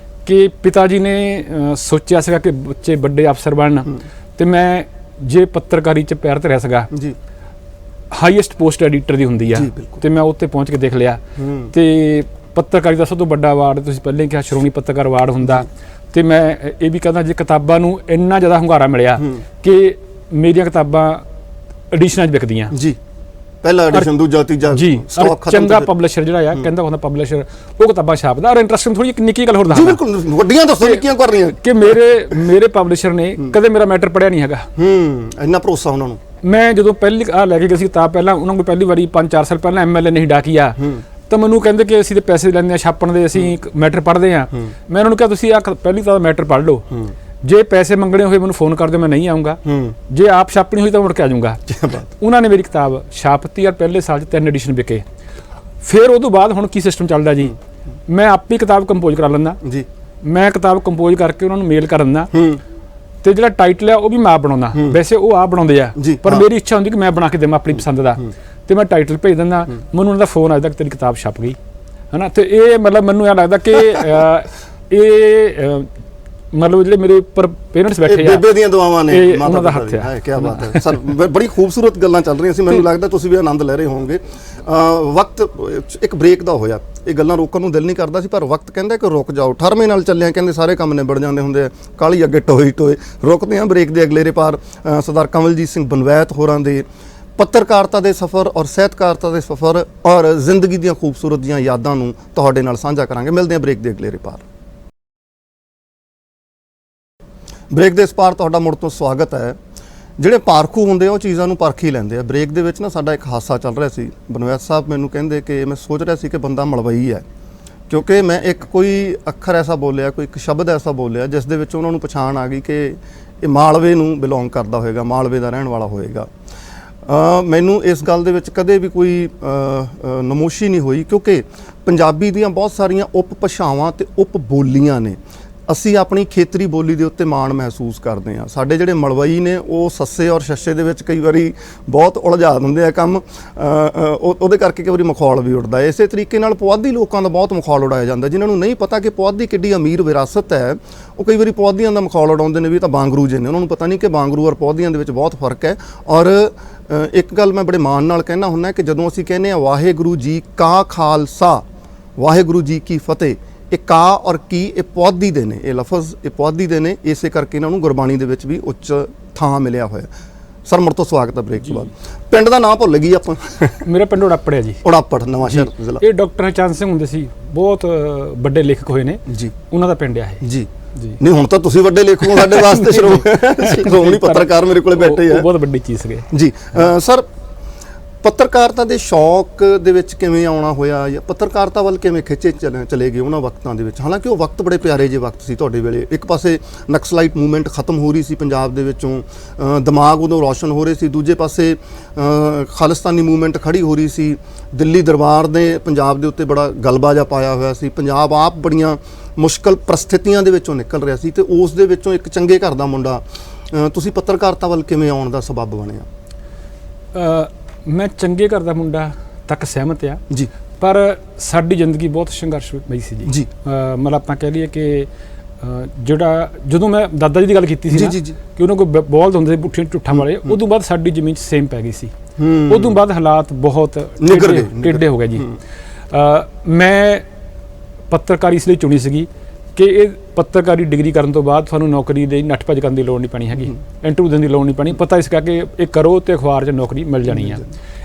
ਕਿ ਪਿਤਾ ਜੀ ਨੇ ਸੋਚਿਆ ਸੀਗਾ ਕਿ ਬੱਚੇ ਵੱਡੇ ਅਫਸਰ ਬਣਨ ਤੇ ਮੈਂ ਜੇ ਪੱਤਰਕਾਰੀ 'ਚ ਪੈਰ ਧਰਿਆ ਸੀਗਾ ਜੀ, ਹਾਈਐਸਟ ਪੋਸਟ ਐਡੀਟਰ ਦੀ ਹੁੰਦੀ ਆ ਤੇ ਮੈਂ ਉੱਥੇ ਪਹੁੰਚ ਕੇ ਦੇਖ ਲਿਆ। ਤੇ ਪੱਤਰਕਾਰੀ ਦਾ ਸਭ ਤੋਂ ਵੱਡਾ ਅਵਾਰਡ ਤੁਸੀਂ ਪਹਿਲਾਂ ਹੀ ਕਿਹਾ ਸ਼੍ਰੋਮਣੀ ਪੱਤਰਕਾਰ ਅਵਾਰਡ ਹੁੰਦਾ। ਤੇ ਮੈਂ ਇਹ ਵੀ ਕਹਿੰਦਾ ਜੇ ਕਿਤਾਬਾਂ ਨੂੰ ਇੰਨਾ ਜ਼ਿਆਦਾ ਹੁੰਗਾਰਾ ਮਿਲਿਆ ਕਿ ਮੇਰੀਆਂ ਕਿਤਾਬਾਂ ਐਡੀਸ਼ਨਾਂ 'ਚ ਵਿਕਦੀਆਂ ਜੀ, ਪਹਿਲਾ ਐਡੀਸ਼ਨ, ਦੂਜਾ, ਤੀਜਾ ਜੀ। ਚੰਗਾ ਪਬਲਿਸ਼ਰ ਜਿਹੜਾ ਆ ਕਹਿੰਦਾ ਹੁੰਦਾ ਪਬਲਿਸ਼ਰ ਉਹ ਕਿਤਾਬਾਂ ਛਾਪਦਾ। ਔਰ ਇੰਟਰਸਟਿੰਗ ਥੋੜੀ ਇੱਕ ਨਿੱਕੀ ਗੱਲ ਹੋਰ ਦੱਸਦਾ, ਬਿਲਕੁਲ ਵੱਡੀਆਂ ਦੱਸੋ, ਨਿੱਕੀਆਂ ਕਰ ਰਹੀਆਂ ਕਿ ਮੇਰੇ ਪਬਲਿਸ਼ਰ ਨੇ ਕਦੇ ਮੇਰਾ ਮੈਟਰ ਪੜਿਆ ਨਹੀਂ ਹੈਗਾ। ਇੰਨਾ ਭਰੋਸਾ ਉਹਨਾਂ ਨੂੰ। ਮੈਂ ਜਦੋਂ ਪਹਿਲੀ ਲੈ ਕੇ ਗਈ ਸੀ ਕਿਤਾਬ, ਪਹਿਲਾਂ ਉਹਨਾਂ ਕੋਲ ਪਹਿਲੀ ਵਾਰੀ 5-4 ਸਾਲ ਪਹਿਲਾਂ MLA ਨੇ ਡਾਕੀਆ ਤਾਂ ਮੈਨੂੰ ਕਹਿੰਦੇ ਕਿ ਅਸੀਂ ਤੇ ਪੈਸੇ ਲੈਂਦੇ ਆ ਛਾਪਣ ਦੇ, ਅਸੀਂ ਮੈਟਰ ਪੜ੍ਹਦੇ ਆ। ਮੈਂ ਉਹਨਾਂ ਨੂੰ ਕਿਹਾ ਤੁਸੀਂ ਆ ਪਹਿਲੀ ਤਾਂ ਮੈਟਰ ਪੜ੍ਹ ਲਓ, ਜੇ ਪੈਸੇ ਮੰਗਣੇ ਹੋਏ ਮੈਨੂੰ ਫੋਨ ਕਰ ਦਿਓ, ਮੈਂ ਨਹੀਂ ਆਉਂਗਾ, ਜੇ ਆਪ ਛਾਪਣੀ ਹੋਈ ਤਾਂ ਮੁੜ ਕੇ ਆ ਜਾਊਂਗਾ। ਉਹਨਾਂ ਨੇ ਮੇਰੀ ਕਿਤਾਬ ਛਾਪਤੀ ਔਰ ਪਹਿਲੇ ਸਾਲ 'ਚ 3 ਐਡੀਸ਼ਨ ਵਿਕੇ। ਫਿਰ ਉਹ ਤੋਂ ਬਾਅਦ ਹੁਣ ਕੀ ਸਿਸਟਮ ਚੱਲਦਾ ਜੀ, ਮੈਂ ਆਪੇ ਕਿਤਾਬ ਕੰਪੋਜ਼ ਕਰਾ ਲੈਂਦਾ ਜੀ। ਮੈਂ ਕਿਤਾਬ ਕੰਪੋਜ਼ ਕਰਕੇ ਉਹਨਾਂ ਨੂੰ ਮੇਲ ਕਰ ਦਿੰਦਾ ਤੇ ਜਿਹੜਾ ਟਾਈਟਲ ਹੈ ਉਹ ਵੀ ਮੈਂ ਆਪ ਬਣਾਉਂਦਾ। ਵੈਸੇ ਉਹ ਆਪ ਬਣਾਉਂਦੇ ਆ ਪਰ ਮੇਰੀ ਇੱਛਾ ਹੁੰਦੀ ਕਿ ਮੈਂ ਬਣਾ ਕੇ ਦੇਵਾਂ ਆਪਣੀ ਪਸੰਦ ਦਾ। ਤੇ ਮੈਂ ਟਾਈਟਲ ਭੇਜ ਦਿੰਦਾ, ਮੈਨੂੰ ਉਹਨਾਂ ਦਾ ਫੋਨ ਅੱਜ ਤੱਕ ਤੇਰੀ ਕਿਤਾਬ ਛਪ ਗਈ ਹੈ ਨਾ। ਤੇ ਇਹ ਮਤਲਬ ਮੈਨੂੰ ਇਹ ਲੱਗਦਾ ਕਿ ਇਹ ਮਤਲਬ ਜਿਹੜੇ ਮੇਰੇ ਉੱਪਰ ਪੇਰੈਂਟਸ ਬੈਠੇ ਆ, ਬੇਬੇ ਦੀਆਂ ਦੁਆਵਾਂ ਨੇ, ਉਹਨਾਂ ਦਾ ਹੱਥ ਹੈ। ਕੀ ਬਾਤ ਹੈ ਸਰ, ਬੜੀ ਖੂਬਸੂਰਤ ਗੱਲਾਂ ਚੱਲ ਰਹੀਆਂ ਸੀ, ਮੈਨੂੰ ਲੱਗਦਾ ਤੁਸੀਂ ਵੀ ਆਨੰਦ ਲੈ ਰਹੇ ਹੋਵੋਗੇ। ਵਕਤ ਇੱਕ ਬ੍ਰੇਕ ਦਾ ਹੋਇਆ, ਇਹ ਗੱਲਾਂ ਰੋਕਣ ਨੂੰ ਦਿਲ ਨਹੀਂ ਕਰਦਾ ਸੀ ਪਰ ਵਕਤ ਕਹਿੰਦਾ ਕਿ ਰੁਕ ਜਾਓ। 18ਵੇਂ ਨਾਲ ਚੱਲਿਆ ਕਹਿੰਦੇ ਸਾਰੇ ਕੰਮ ਨਿਬੜ ਜਾਂਦੇ ਹੁੰਦੇ ਆ, ਕਾਲੀ ਅੱਗੇ ਟੋਏ ਟੋਏ। ਰੁਕਦੇ ਹਾਂ ਬ੍ਰੇਕ ਦੇ ਅਗਲੇਰੇ ਪਾਰ। ਸਰਦਾਰ ਕਮਲਜੀਤ ਸਿੰਘ ਬਨਵੈਤ ਹੋਰਾਂ ਦੇ ਪੱਤਰਕਾਰਤਾ ਦੇ ਸਫ਼ਰ ਔਰ ਸਾਹਿਤਕਾਰਤਾ ਦੇ ਸਫ਼ਰ ਔਰ ਜ਼ਿੰਦਗੀ ਦੀਆਂ ਖੂਬਸੂਰਤ ਦੀਆਂ ਯਾਦਾਂ ਨੂੰ ਤੁਹਾਡੇ ਨਾਲ ਸਾਂਝਾ ਕਰਾਂਗੇ। ਮਿਲਦੇ ਹਾਂ ਬ੍ਰੇਕ ਦੇ ਅਗਲੇਰੇ ਪਾਰ। ਬ੍ਰੇਕ ਦੇ ਇਸ ਪਾਰ ਤੁਹਾਡਾ ਮੁੜ ਤੋਂ ਸਵਾਗਤ ਹੈ। ਜਿਹੜੇ ਪਾਰਖੂ ਹੁੰਦੇ ਆ ਉਹ ਚੀਜ਼ਾਂ ਨੂੰ ਪਰਖ ਹੀ ਲੈਂਦੇ ਆ। ਬ੍ਰੇਕ ਦੇ ਵਿੱਚ ਨਾ ਸਾਡਾ ਇੱਕ ਹਾਦਸਾ ਚੱਲ ਰਿਹਾ ਸੀ। ਬਨਵੈਤ ਸਾਹਿਬ ਮੈਨੂੰ ਕਹਿੰਦੇ ਕਿ ਮੈਂ ਸੋਚ ਰਿਹਾ ਸੀ ਕਿ ਬੰਦਾ ਮਲਵਈ ਹੈ, ਕਿਉਂਕਿ ਮੈਂ ਇੱਕ ਕੋਈ ਅੱਖਰ ਐਸਾ ਬੋਲਿਆ, ਕੋਈ ਇੱਕ ਸ਼ਬਦ ਐਸਾ ਬੋਲਿਆ ਜਿਸ ਦੇ ਵਿੱਚ ਉਹਨਾਂ ਨੂੰ ਪਛਾਣ ਆ ਗਈ ਕਿ ਇਹ ਮਾਲਵੇ ਨੂੰ ਬਿਲੋਂਗ ਕਰਦਾ ਹੋਏਗਾ, ਮਾਲਵੇ ਦਾ ਰਹਿਣ ਵਾਲਾ ਹੋਏਗਾ। ਮੈਨੂੰ ਇਸ ਗੱਲ ਦੇ ਵਿੱਚ ਕਦੇ ਵੀ ਕੋਈ ਨਮੋਸ਼ੀ ਨਹੀਂ ਹੋਈ ਕਿਉਂਕਿ ਪੰਜਾਬੀ ਦੀਆਂ ਬਹੁਤ ਸਾਰੀਆਂ ਉਪ ਭਾਸ਼ਾਵਾਂ ਤੇ ਉਪ ਬੋਲੀਆਂ ਨੇ। ਅਸੀਂ ਆਪਣੀ ਖੇਤਰੀ ਬੋਲੀ ਦੇ ਉੱਤੇ ਮਾਣ ਮਹਿਸੂਸ ਕਰਦੇ ਹਾਂ। ਸਾਡੇ ਜਿਹੜੇ ਮਲਵਈ ਨੇ ਉਹ ਸੱਸੇ ਔਰ ਛੱਛੇ ਦੇ ਵਿੱਚ ਕਈ ਵਾਰੀ ਬਹੁਤ ਉਲਝਾ ਦਿੰਦੇ ਆ ਕੰਮ, ਉਹਦੇ ਕਰਕੇ ਕਈ ਵਾਰੀ ਮਖੌਲ ਵੀ ਉੱਡਦਾ। ਇਸੇ ਤਰੀਕੇ ਨਾਲ ਪੁਆਧੀ ਲੋਕਾਂ ਦਾ ਬਹੁਤ ਮਖੌਲ ਉਡਾਇਆ ਜਾਂਦਾ। ਜਿਨ੍ਹਾਂ ਨੂੰ ਨਹੀਂ ਪਤਾ ਕਿ ਪੁਆਧੀ ਕਿੱਡੀ ਅਮੀਰ ਵਿਰਾਸਤ ਹੈ, ਉਹ ਕਈ ਵਾਰੀ ਪੁਆਧੀਆਂ ਦਾ ਮਖੌਲ ਉਡਾਉਂਦੇ ਨੇ ਵੀ ਤਾਂ ਬਾਂਗਰੂ ਜੇ ਨੇ। ਉਹਨਾਂ ਨੂੰ ਪਤਾ ਨਹੀਂ ਕਿ ਬਾਂਗਰੂ ਔਰ ਪੁਆਧੀਆਂ ਦੇ ਵਿੱਚ ਬਹੁਤ ਫਰਕ ਹੈ। ਔਰ ਇੱਕ ਗੱਲ ਮੈਂ ਬੜੇ ਮਾਣ ਨਾਲ ਕਹਿਣਾ ਹੁੰਦਾ ਕਿ ਜਦੋਂ ਅਸੀਂ ਕਹਿੰਦੇ ਹਾਂ ਵਾਹਿਗੁਰੂ ਜੀ ਕਾ ਖਾਲਸਾ ਵਾਹਿਗੁਰੂ ਜੀ ਕੀ ਫਤਿਹ, ਇਹ ਕਾ ਔਰ ਕੀ ਇਹ ਪੁਆਧੀ ਦੇ ਨੇ, ਇਹ ਲਫ਼ਜ਼ ਇਹ ਪੁਆਧੀ ਦੇ ਨੇ। ਇਸੇ ਕਰਕੇ ਇਹਨਾਂ ਨੂੰ ਗੁਰਬਾਣੀ ਦੇ ਵਿੱਚ ਵੀ ਉੱਚ ਥਾਂ ਮਿਲਿਆ ਹੋਇਆ। ਸਰ ਮੁੜ ਤੋਂ ਸਵਾਗਤ ਹੈ ਬ੍ਰੇਕ ਤੋਂ ਬਾਅਦ। ਪਿੰਡ ਦਾ ਨਾਂ ਭੁੱਲ ਗਈ ਆਪਾਂ। ਮੇਰਾ ਪਿੰਡ ਉੜਾਪੜ ਹੈ ਜੀ। ਉੜਾਪੜ, ਨਵਾਂਸ਼ਹਿਰ ਜ਼ਿਲ੍ਹਾ। ਇਹ ਡਾਕਟਰ ਹਰਚੰਦ ਸਿੰਘ ਹੁੰਦੇ ਸੀ, ਬਹੁਤ ਵੱਡੇ ਲੇਖਕ ਹੋਏ ਨੇ ਜੀ, ਉਹਨਾਂ ਦਾ ਪਿੰਡ ਹੈ ਜੀ। ਜੀ ਨਹੀਂ ਹੁਣ ਤਾਂ ਤੁਸੀਂ ਵੱਡੇ ਲੇਖਕ ਹੋ ਸਾਡੇ ਵਾਸਤੇ। ਸ਼੍ਰੋਮਣੀ ਪੱਤਰਕਾਰ ਮੇਰੇ ਕੋਲੇ ਬੈਠੇ ਆ, ਬਹੁਤ ਵੱਡੀ ਚੀਜ਼ ਸੀਗੇ ਜੀ। ਸਰ ਪੱਤਰਕਾਰਤਾ ਦੇ ਸ਼ੌਕ ਦੇ ਵਿੱਚ ਕਿਵੇਂ ਆਉਣਾ ਹੋਇਆ ਜਾਂ ਪੱਤਰਕਾਰਤਾ ਵੱਲ ਕਿਵੇਂ ਖਿੱਚੇ ਚਲੇ ਗਏ ਉਹਨਾਂ ਵਕਤਾਂ ਦੇ ਵਿੱਚ? ਹਾਲਾਂਕਿ ਉਹ ਵਕਤ ਬੜੇ ਪਿਆਰੇ ਜਿਹੇ ਵਕਤ ਸੀ ਤੁਹਾਡੇ ਵੇਲੇ। ਇੱਕ ਪਾਸੇ ਨਕਸਲਾਈਟ ਮੂਵਮੈਂਟ ਖਤਮ ਹੋ ਰਹੀ ਸੀ ਪੰਜਾਬ ਦੇ ਵਿੱਚੋਂ, ਦਿਮਾਗ ਉਦੋਂ ਰੌਸ਼ਨ ਹੋ ਰਹੇ ਸੀ। ਦੂਜੇ ਪਾਸੇ ਖਾਲਿਸਤਾਨੀ ਮੂਵਮੈਂਟ ਖੜੀ ਹੋ ਰਹੀ ਸੀ। ਦਿੱਲੀ ਦਰਬਾਰ ਨੇ ਪੰਜਾਬ ਦੇ ਉੱਤੇ ਬੜਾ ਗਲਬਾ ਜਿਹਾ ਪਾਇਆ ਹੋਇਆ ਸੀ। ਪੰਜਾਬ ਆਪ ਬੜੀਆਂ ਮੁਸ਼ਕਲ ਪ੍ਰਸਥਿਤੀਆਂ ਦੇ ਵਿੱਚੋਂ ਨਿਕਲ ਰਿਹਾ ਸੀ ਤੇ ਉਸ ਦੇ ਵਿੱਚੋਂ ਇੱਕ ਚੰਗੇ ਘਰ ਦਾ ਮੁੰਡਾ ਤੁਸੀਂ ਪੱਤਰਕਾਰਤਾ ਵੱਲ ਕਿਵੇਂ ਆਉਣ ਦਾ ਸਬੱਬ ਬਣਿਆ? ਮੈਂ ਚੰਗੇ ਘਰ ਦਾ ਮੁੰਡਾ ਤੱਕ ਸਹਿਮਤ ਆ ਜੀ। ਪਰ ਸਾਡੀ ਜ਼ਿੰਦਗੀ ਬਹੁਤ ਸੰਘਰਸ਼ਮਈ ਸੀ ਜੀ। ਮਤਲਬ ਆਪਾਂ ਕਹਿ ਲਈਏ ਕਿ ਜਿਹੜਾ ਜਦੋਂ ਮੈਂ ਦਾਦਾ ਜੀ ਦੀ ਗੱਲ ਕੀਤੀ ਸੀ ਨਾ ਜੀ, ਜੀ। ਕਿ ਉਹਨਾਂ ਕੋਲ ਬੌਲਦ ਹੁੰਦੇ ਸੀ ਪੁੱਠੀਆਂ ਝੁੱਠਾਂ ਵਾਲੇ, ਉਦੋਂ ਬਾਅਦ ਸਾਡੀ ਜ਼ਮੀਨ 'ਚ ਸੇਮ ਪੈ ਗਈ ਸੀ। ਉਦੋਂ ਬਾਅਦ ਹਾਲਾਤ ਬਹੁਤ ਟੇਢੇ ਹੋ ਗਏ ਜੀ। ਮੈਂ ਪੱਤਰਕਾਰੀ ਇਸ ਲਈ ਚੁਣੀ ਸੀਗੀ ਕਿ ਇਹ ਪੱਤਰਕਾਰੀ ਡਿਗਰੀ ਕਰਨ ਤੋਂ ਬਾਅਦ ਤੁਹਾਨੂੰ ਨੌਕਰੀ ਲਈ ਨੱਠ ਭੱਜ ਕਰਨ ਦੀ ਲੋੜ ਨਹੀਂ ਪੈਣੀ ਹੈਗੀ, ਇੰਟਰਵਿਊ ਦੇਣ ਦੀ ਲੋੜ ਨਹੀਂ ਪੈਣੀ, ਪਤਾ ਇਸ ਕਰਕੇ ਇਹ ਕਰੋ ਤੇ ਅਖਬਾਰ 'ਚ ਨੌਕਰੀ ਮਿਲ ਜਾਣੀ ਆ।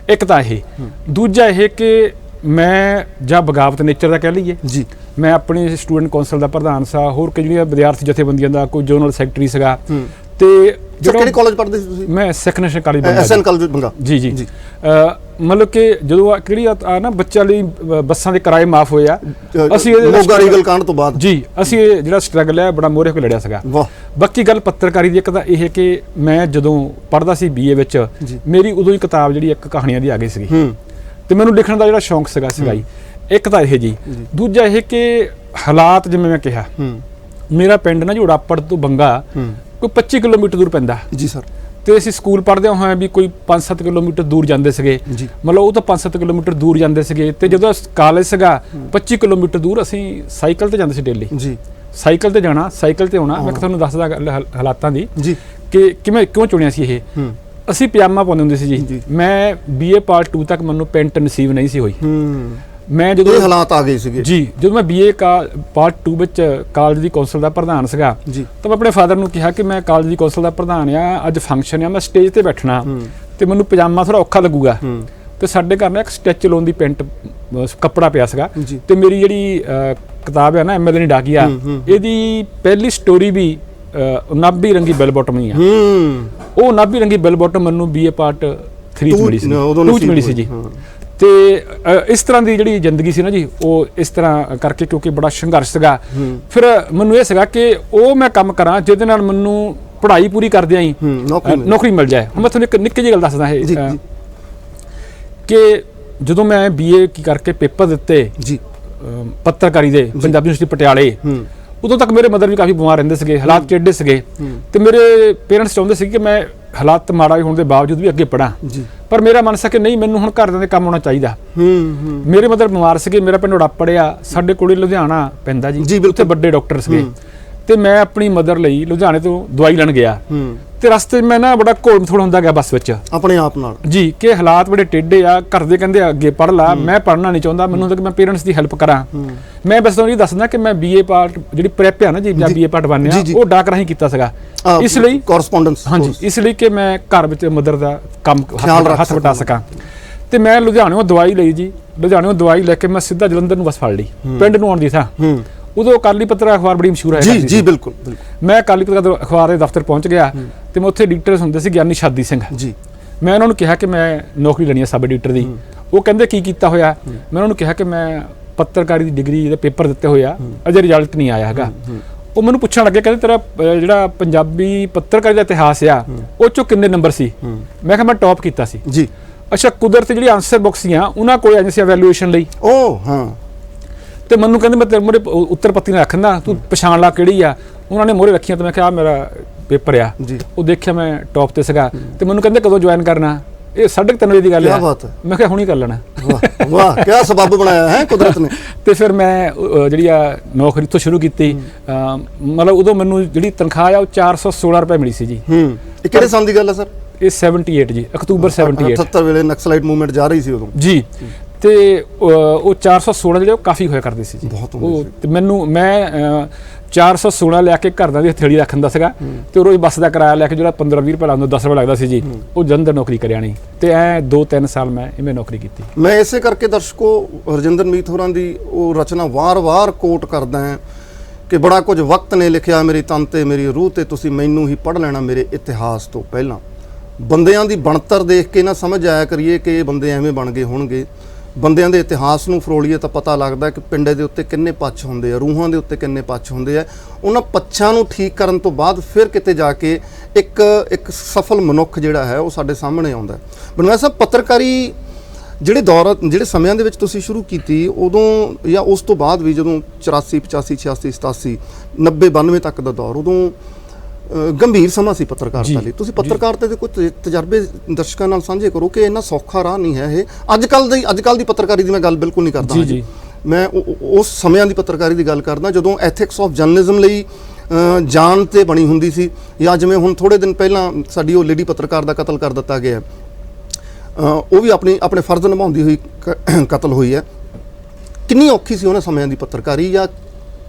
ਇੱਕ ਤਾਂ ਇਹ, ਦੂਜਾ ਇਹ ਕਿ ਮੈਂ ਜਾਂ ਬਗਾਵਤ ਨੇਚਰ ਦਾ ਕਹਿ ਲਈਏ ਜੀ, ਮੈਂ ਆਪਣੀ ਸਟੂਡੈਂਟ ਕੌਂਸਲ ਦਾ ਪ੍ਰਧਾਨ ਸਾਂ, ਹੋਰ ਕਈ ਜਿਹੜੀਆਂ ਵਿਦਿਆਰਥੀ ਜਥੇਬੰਦੀਆਂ ਦਾ ਕੋਈ ਜਨਰਲ ਸੈਕਟਰੀ ਸੀਗਾ। ਤੇ ਕਿਹੜੇ ਕਾਲਜ ਪੜ੍ਹਦੇ ਸੀ ਤੁਸੀਂ? ਮੈਂ Sikh national college SN college Banga. ਜੀ ਜੀ। ਮਤਲਬ ਕਿ ਜਦੋਂ ਕਿਹੜੀ ਆ ਨਾ ਬੱਚਿਆਂ ਲਈ ਬੱਸਾਂ ਦੇ ਕਿਰਾਏ ਮਾਫ ਹੋਏ ਆ, ਅਸੀਂ ਮੋਗਾ ਰੀਗਲ ਕਾਂਡ ਤੋਂ ਬਾਅਦ ਜੀ ਅਸੀਂ ਇਹ ਜਿਹੜਾ ਸਟਰਗਲ ਹੈ ਬੜਾ ਮੋਹਰੇ ਹੋ ਕੇ ਲੜਿਆ ਸੀਗਾ। ਬਾਕੀ ਗੱਲ ਪੱਤਰਕਾਰੀ ਦੀ ਇੱਕ ਤਾਂ ਇਹ ਹੈ ਕਿ ਮੈਂ ਜਦੋਂ ਪੜ੍ਹਦਾ ਸੀ BA ਵਿੱਚ, ਮੇਰੀ ਉਦੋਂ ਹੀ ਕਿਤਾਬ ਜਿਹੜੀ ਇੱਕ ਕਹਾਣੀਆਂ ਦੀ ਆ ਗਈ ਸੀਗੀ ਤੇ ਮੈਨੂੰ ਲਿਖਣ ਦਾ ਜਿਹੜਾ ਸ਼ੌਂਕ ਸੀਗਾ ਹੀ। ਇੱਕ ਤਾਂ ਇਹ ਜੀ, ਦੂਜਾ ਇਹ ਕਿ ਹਾਲਾਤ ਜਿਵੇਂ ਮੈਂ ਕਿਹਾ, ਮੇਰਾ ਪਿੰਡ ਨਾ ਜੀ ਉੜਾਪੜ ਤੋਂ ਬੰਗਾ ਕੋਈ 25 ਕਿਲੋਮੀਟਰ ਦੂਰ ਪੈਂਦਾ ਜੀ ਸਰ। ਤੇ ਅਸੀਂ ਸਕੂਲ ਪੜ੍ਹਦੇ ਹੋਏ ਵੀ ਕੋਈ 5-7 ਕਿਲੋਮੀਟਰ ਦੂਰ ਜਾਂਦੇ ਸੀਗੇ, ਮਤਲਬ ਉਹ ਤਾਂ 5-7 ਕਿਲੋਮੀਟਰ ਦੂਰ ਜਾਂਦੇ ਸੀਗੇ। ਤੇ ਜਦੋਂ ਕਾਲਜ ਸੀਗਾ 25 ਕਿਲੋਮੀਟਰ ਦੂਰ ਅਸੀਂ ਸਾਈਕਲ ਤੇ ਜਾਂਦੇ ਸੀ ਡੇਲੀ ਜੀ। ਸਾਈਕਲ ਤੇ ਜਾਣਾ, ਸਾਈਕਲ ਤੇ ਆਉਣਾ। ਮੈਂ ਤੁਹਾਨੂੰ ਦੱਸਦਾ ਹਾਲਾਤਾਂ ਦੀ ਕਿ ਕਿਉਂ ਚੁਣਿਆ ਸੀ ਇਹ। ਅਸੀਂ ਪਜਾਮਾ ਪਾਉਂਦੇ ਹੁੰਦੇ ਸੀ ਜੀ। ਮੈਂ BA ਪਾਰਟ 2 ਤੱਕ ਮੈਨੂੰ ਪੈਂਟ ਨਸੀਬ ਨਹੀਂ ਸੀ ਹੋਈ। ਮੈਂ ਜਦੋਂ ਹਾਲਾਤ ਆ ਗਏ ਸੀਗੇ ਜੀ, ਜਦੋਂ ਮੈਂ BA ਪਾਰਟ 2 ਵਿੱਚ ਕਾਲਜ ਦੀ ਕੌਂਸਲ ਦਾ ਪ੍ਰਧਾਨ ਸੀਗਾ, ਤਾਂ ਮੈਂ ਆਪਣੇ ਫਾਦਰ ਨੂੰ ਕਿਹਾ ਕਿ ਮੈਂ ਕਾਲਜ ਦੀ ਕੌਂਸਲ ਦਾ ਪ੍ਰਧਾਨ ਆ, ਅੱਜ ਫੰਕਸ਼ਨ ਆ, ਮੈਂ ਸਟੇਜ ਤੇ ਬੈਠਣਾ ਤੇ ਮੈਨੂੰ ਪਜਾਮਾ ਥੋੜਾ ਔਖਾ ਲੱਗੂਗਾ। ਤੇ ਸਾਡੇ ਘਰ ਨਾ ਇੱਕ ਸਟੈਚ ਲੋਨ ਦੀ ਪੈਂਟ ਕੱਪੜਾ ਪਿਆ ਸੀਗਾ ਤੇ ਮੇਰੀ ਜਿਹੜੀ ਕਿਤਾਬ ਹੈ ਨਾ MLA ਨੇ ਡਾਕੀਆ, ਇਹਦੀ ਪਹਿਲੀ ਸਟੋਰੀ ਵੀ ਨਾਭੀ ਰੰਗੀ ਬੈਲ ਬਾਟਮ ਹੀ ਆ। ਉਹ ਨਾਭੀ ਰੰਗੀ ਬੈਲ ਬਾਟਮ ਮੈਨੂੰ BA ਪਾਰਟ 3 ਚ ਮਿਲੀ ਸੀ, 2 ਚ ਮਿਲੀ ਸੀ ਜੀ। ਤੇ ਇਸ ਤਰ੍ਹਾਂ ਦੀ ਜਿਹੜੀ ਜ਼ਿੰਦਗੀ ਸੀ ਨਾ ਜੀ, ਉਹ ਇਸ ਤਰ੍ਹਾਂ ਕਰਕੇ ਕਿਉਂਕਿ ਬੜਾ ਸੰਘਰਸ਼ ਸੀਗਾ। ਫਿਰ ਮੈਨੂੰ ਇਹ ਸੀਗਾ ਕਿ ਉਹ ਮੈਂ ਕੰਮ ਕਰਾਂ ਜਿਹਦੇ ਨਾਲ ਮੈਨੂੰ ਪੜ੍ਹਾਈ ਪੂਰੀ ਕਰਦਿਆਂ ਹੀ ਨੌਕਰੀ ਮਿਲ ਜਾਏ। ਹੁਣ ਮੈਂ ਤੁਹਾਨੂੰ ਇੱਕ ਨਿੱਕੀ ਜਿਹੀ ਗੱਲ ਦੱਸਦਾ ਹੈ ਕਿ ਜਦੋਂ ਮੈਂ BA ਕਰਕੇ ਪੇਪਰ ਦਿੱਤੇ ਜੀ ਪੱਤਰਕਾਰੀ ਦੇ ਪੰਜਾਬੀ ਯੂਨੀਵਰਸਿਟੀ ਪਟਿਆਲੇ, ਉਦੋਂ ਤੱਕ ਮੇਰੇ ਮਦਰ ਵੀ ਕਾਫੀ ਬਿਮਾਰ ਰਹਿੰਦੇ ਸੀਗੇ, ਹਾਲਾਤ ਟੇਢੇ ਸੀਗੇ। ਤੇ ਮੇਰੇ ਪੇਰੈਂਟਸ ਚਾਹੁੰਦੇ ਸੀ ਕਿ ਮੈਂ ਹਾਲਾਤ ਮਾੜਾ ਹੋਣ ਦੇ ਬਾਵਜੂਦ ਵੀ ਅੱਗੇ ਪੜਾਂ, ਪਰ ਮੇਰਾ ਮਨ ਸੀ ਕਿ ਨਹੀਂ, ਮੈਨੂੰ ਹੁਣ ਘਰ ਦੇ ਕੰਮ ਆਉਣਾ ਚਾਹੀਦਾ। ਮੇਰੇ ਮਦਰ ਬਿਮਾਰ ਸੀਗੇ, ਮੇਰਾ ਪਿੰਡ ਉੜਾਪੜਿਆ, ਸਾਡੇ ਕੋਲੇ ਲੁਧਿਆਣਾ ਪੈਂਦਾ ਜੀ, ਉੱਥੇ ਵੱਡੇ ਡਾਕਟਰ ਸੀਗੇ। ਤੇ ਮੈਂ ਆਪਣੀ ਮਦਰ ਲਈ ਲੁਧਿਆਣੇ ਤੋਂ ਦਵਾਈ ਲੈਣ ਗਿਆ ਤੇ ਰਸਤੇ 'ਚ ਮੈਂ ਨਾ ਬੜਾ ਘੋਲ ਮਥੋੜ ਹੁੰਦਾ ਗਿਆ ਬੱਸ ਵਿੱਚ ਆਪਣੇ ਆਪ ਨਾਲ ਜੀ ਕਿ ਹਾਲਾਤ ਬੜੇ ਟੇਢੇ ਆ। ਘਰ ਦੇ ਕਹਿੰਦੇ ਅੱਗੇ ਪੜ੍ਹ ਲਾ, ਮੈਂ ਪੜ੍ਹਨਾ ਨਹੀਂ ਚਾਹੁੰਦਾ, ਮੈਨੂੰ ਹੁੰਦਾ ਕਿ ਮੈਂ ਪੇਰੈਂਟਸ ਦੀ ਹੈਲਪ ਕਰਾਂ। ਮੈਂ ਬਸ ਤੁਹਾਨੂੰ ਇਹ ਦੱਸਦਾ ਕਿ ਮੈਂ BA ਪਾਰਟ ਜਿਹੜੀ ਪ੍ਰੈਪ ਆ ਨਾ ਜੀ, BA ਪਾਰਟ ਬਣਿਆ ਉਹ ਡਾਕ ਰਾਹੀਂ ਕੀਤਾ ਸੀਗਾ, ਇਸ ਲਈ ਕੋਰਸਪੋਂਡੈਂਸ। ਹਾਂਜੀ, ਇਸ ਲਈ ਕਿ ਮੈਂ ਘਰ ਵਿੱਚ ਮਦਰ ਦਾ ਕੰਮ ਹੱਥ ਵਟਾ ਸਕਾਂ। ਤੇ ਮੈਂ ਲੁਧਿਆਣਿਓਂ ਦਵਾਈ ਲਈ ਜੀ, ਲੁਧਿਆਣਿਓਂ ਦਵਾਈ ਲੈ ਕੇ ਮੈਂ ਸਿੱਧਾ ਜਲੰਧਰ ਨੂੰ ਬੱਸ ਫੜ ਲਈ, ਪਿੰਡ ਨੂੰ ਆਉਣ ਦੀ ਥਾਂ। ਉਦੋਂ ਅਕਾਲੀ ਪੱਤਰ ਅਖਬਾਰ ਬੜੀ ਮਸ਼ਹੂਰ ਹੈ ਜੀ। ਬਿਲਕੁਲ। ਮੈਂ ਅਕਾਲੀ ਪੱਤਰ ਅਖਬਾਰ ਦੇ ਦਫ਼ਤਰ ਪਹੁੰਚ ਗਿਆ ਤੇ ਮੈਂ ਉੱਥੇ ਐਡੀਟਰਸ ਹੁੰਦੇ ਸੀ ਗਿਆਨੀ ਸ਼ਾਦੀ ਸਿੰਘ ਜੀ। ਮੈਂ ਉਹਨਾਂ ਨੂੰ ਕਿਹਾ ਕਿ ਮੈਂ ਨੌਕਰੀ ਲੈਣੀ ਹੈ ਸਬ ਐਡੀਟਰ ਦੀ। ਉਹ ਕਹਿੰਦੇ ਕੀ ਕੀਤਾ ਹੋਇਆ? ਮੈਂ ਉਹਨਾਂ ਨੂੰ ਕਿਹਾ ਕਿ ਮੈਂ ਪੱਤਰਕਾਰੀ ਦੀ ਡਿਗਰੀ ਦੇ ਪੇਪਰ ਦਿੱਤੇ ਹੋਏ ਆ, ਅਜੇ ਰਿਜ਼ਲਟ ਨਹੀਂ ਆਇਆ ਹੈਗਾ। ਉਹ ਮੈਨੂੰ ਪੁੱਛਣ ਲੱਗੇ, ਕਹਿੰਦੇ ਤੇਰਾ ਜਿਹੜਾ ਪੰਜਾਬੀ ਪੱਤਰਕਾਰੀ ਦਾ ਇਤਿਹਾਸ ਆ ਉਹ 'ਚੋਂ ਕਿੰਨੇ ਨੰਬਰ ਸੀ? ਮੈਂ ਕਿਹਾ ਮੈਂ ਟੌਪ ਕੀਤਾ ਸੀ ਜੀ। ਅੱਛਾ, ਕੁਦਰਤ ਜਿਹੜੀ ਆਨਸਰ ਬੁੱਕ ਸੀਆਂ ਉਹਨਾਂ ਕੋਲ ਆਈਆਂ ਸੀ ਐਵੈਲੂਏਸ਼ਨ ਲਈ। ਤੇ ਮੈਨੂੰ ਕਹਿੰਦੇ ਮੈਂ ਤੇਰੇ ਮੋਰੇ ਉੱਤਰ ਪੱਤੀ ਨਾਲ ਰੱਖਣਾ, ਤੂੰ ਪਛਾਣ ਲਾ ਕਿਹੜੀ ਆ। ਉਹਨਾਂ ਨੇ ਮੋਰੇ ਰੱਖੀਆਂ ਤੇ ਮੈਂ ਕਿਹਾ ਮੇਰਾ ਪੇਪਰ ਆ। ਉਹ ਦੇਖਿਆ ਮੈਂ ਟੌਪ ਤੇ ਸੀਗਾ ਤੇ ਮੈਨੂੰ ਕਹਿੰਦੇ ਕਦੋਂ ਜੁਆਇਨ ਕਰਨਾ? ਇਹ 3:30 ਵਜੇ ਦੀ ਗੱਲ ਆ। ਮੈਂ ਕਿਹਾ ਹੁਣੀ ਕਰ ਲੈਣਾ। ਵਾਹ, ਕਿਆ ਸਬੱਬ ਬਣਾਇਆ ਹੈ ਕੁਦਰਤ ਨੇ। ਤੇ ਫਿਰ ਮੈਂ ਜਿਹੜੀ ਆ ਨੌਕਰੀ ਤੋਂ ਸ਼ੁਰੂ ਕੀਤੀ। ਮਤਲਬ ਉਦੋਂ ਮੈਨੂੰ ਜਿਹੜੀ ਤਨਖਾਹ ਆ ਉਹ 416 ਰੁਪਏ ਮਿਲੀ ਸੀ ਜੀ। ਇਹ ਕਿਹੜੇ ਸਾਲ ਦੀ ਗੱਲ ਹੈ ਸਰ? ਇਹ 78 ਜੀ, ਅਕਤੂਬਰ 78। 78 ਵੇਲੇ ਨਕਸਲਾਈਟ ਮੂਵਮੈਂਟ ਜਾ ਰਹੀ ਸੀ ਉਦੋਂ ਜੀ। ਤੇ ਉਹ 416 ਜਿਹੜੇ ਉਹ ਕਾਫੀ ਹੋਇਆ ਕਰਦੇ ਸੀ ਜੀ। ਉਹ ਤੇ ਮੈਂ 416 ਲਿਆ ਕੇ ਘਰ ਦੀ ਹਥੇਲੀ ਰੱਖ ਦਿੰਦਾ ਸੀਗਾ ਤੇ ਰੋਜ਼ ਬੱਸ ਦਾ ਕਿਰਾਇਆ ਲੈ ਕੇ ਜਿਹੜਾ 15-20 ਰੁਪਏ ਲਾਉਂਦਾ 10 ਰੁਪਏ ਲੱਗਦਾ ਸੀ ਜੀ, ਉਹ ਜਲੰਧਰ ਨੌਕਰੀ ਕਰਿਆ ਨਹੀਂ। ਤੇ ਐ 2-3 ਸਾਲ ਮੈਂ ਇਵੇਂ ਨੌਕਰੀ ਕੀਤੀ। ਮੈਂ ਇਸੇ ਕਰਕੇ ਦਰਸ਼ਕੋ ਰਜਿੰਦਰ ਮੀਤ ਹੋਰਾਂ ਦੀ ਉਹ ਰਚਨਾ ਵਾਰ-ਵਾਰ ਕੋਟ ਕਰਦਾ ਹਾਂ ਕਿ ਬੜਾ ਕੁਝ ਵਕਤ ਨੇ ਲਿਖਿਆ ਮੇਰੀ ਤਨ ਤੇ ਮੇਰੀ ਰੂਹ ਤੇ, ਤੁਸੀਂ ਮੈਨੂੰ ਹੀ ਪੜ੍ਹ ਲੈਣਾ ਮੇਰੇ ਇਤਿਹਾਸ ਤੋਂ ਪਹਿਲਾਂ। ਬੰਦਿਆਂ ਦੀ ਬਣਤਰ ਦੇਖ ਕੇ ਨਾ ਸਮਝ ਆਇਆ ਕਰੀਏ ਕਿ ਇਹ ਬੰਦੇ ਐਵੇਂ ਬਣ ਗਏ ਹੋਣਗੇ। ਬੰਦਿਆਂ ਦੇ ਇਤਿਹਾਸ ਨੂੰ ਫਰੋਲੀਏ ਤਾਂ ਪਤਾ ਲੱਗਦਾ ਕਿ ਪਿੰਡੇ ਦੇ ਉੱਤੇ ਕਿੰਨੇ ਪੱਛ ਹੁੰਦੇ ਆ, ਰੂਹਾਂ ਦੇ ਉੱਤੇ ਕਿੰਨੇ ਪੱਛ ਹੁੰਦੇ ਆ। ਉਹਨਾਂ ਪੱਛਾਂ ਨੂੰ ਠੀਕ ਕਰਨ ਤੋਂ ਬਾਅਦ ਫਿਰ ਕਿਤੇ ਜਾ ਕੇ ਇੱਕ ਸਫਲ ਮਨੁੱਖ ਜਿਹੜਾ ਹੈ ਉਹ ਸਾਡੇ ਸਾਹਮਣੇ ਆਉਂਦਾ। ਬਨਵਾਸ ਸਾਹਿਬ, ਪੱਤਰਕਾਰੀ ਜਿਹੜੇ ਸਮਿਆਂ ਦੇ ਵਿੱਚ ਤੁਸੀਂ ਸ਼ੁਰੂ ਕੀਤੀ, ਉਦੋਂ ਜਾਂ ਉਸ ਤੋਂ ਬਾਅਦ ਵੀ ਜਦੋਂ 84, 85, 86, 87, 90, 92 ਤੱਕ ਦਾ ਦੌਰ, ਉਦੋਂ ਗੰਭੀਰ ਸਮਾਂ ਸੀ ਪੱਤਰਕਾਰਤਾ ਲਈ। ਤੁਸੀਂ ਪੱਤਰਕਾਰਤਾ ਦੇ ਕੁਝ ਤਜਰਬੇ ਦਰਸ਼ਕਾਂ ਨਾਲ ਸਾਂਝੇ ਕਰੋ ਕਿ ਇੰਨਾ ਸੌਖਾ ਰਾਹ ਨਹੀਂ ਹੈ ਇਹ। ਅੱਜ ਕੱਲ ਦੀ ਪੱਤਰਕਾਰੀ ਦੀ ਮੈਂ ਗੱਲ ਬਿਲਕੁਲ ਨਹੀਂ ਕਰਦਾ ਜੀ, ਮੈਂ ਉਸ ਸਮਿਆਂ ਦੀ ਪੱਤਰਕਾਰੀ ਦੀ ਗੱਲ ਕਰਦਾ ਜਦੋਂ ਐਥਿਕਸ ਆਫ ਜਰਨਲਿਜ਼ਮ ਲਈ ਜਾਨ ਤੇ ਬਣੀ ਹੁੰਦੀ ਸੀ, ਜਾਂ ਜਿਵੇਂ ਹੁਣ ਥੋੜੇ ਦਿਨ ਪਹਿਲਾਂ ਸਾਡੀ ਉਹ ਲੇਡੀ ਪੱਤਰਕਾਰ ਦਾ ਕਤਲ ਕਰ ਦਿੱਤਾ ਗਿਆ, ਉਹ ਵੀ ਆਪਣੇ ਫਰਜ਼ ਨਿਭਾਉਂਦੀ ਹੋਈ ਕਤਲ ਹੋਈ ਹੈ। ਕਿੰਨੀ ਔਖੀ ਸੀ ਉਹਨਾਂ ਸਮਿਆਂ ਦੀ ਪੱਤਰਕਾਰੀ, ਜਾਂ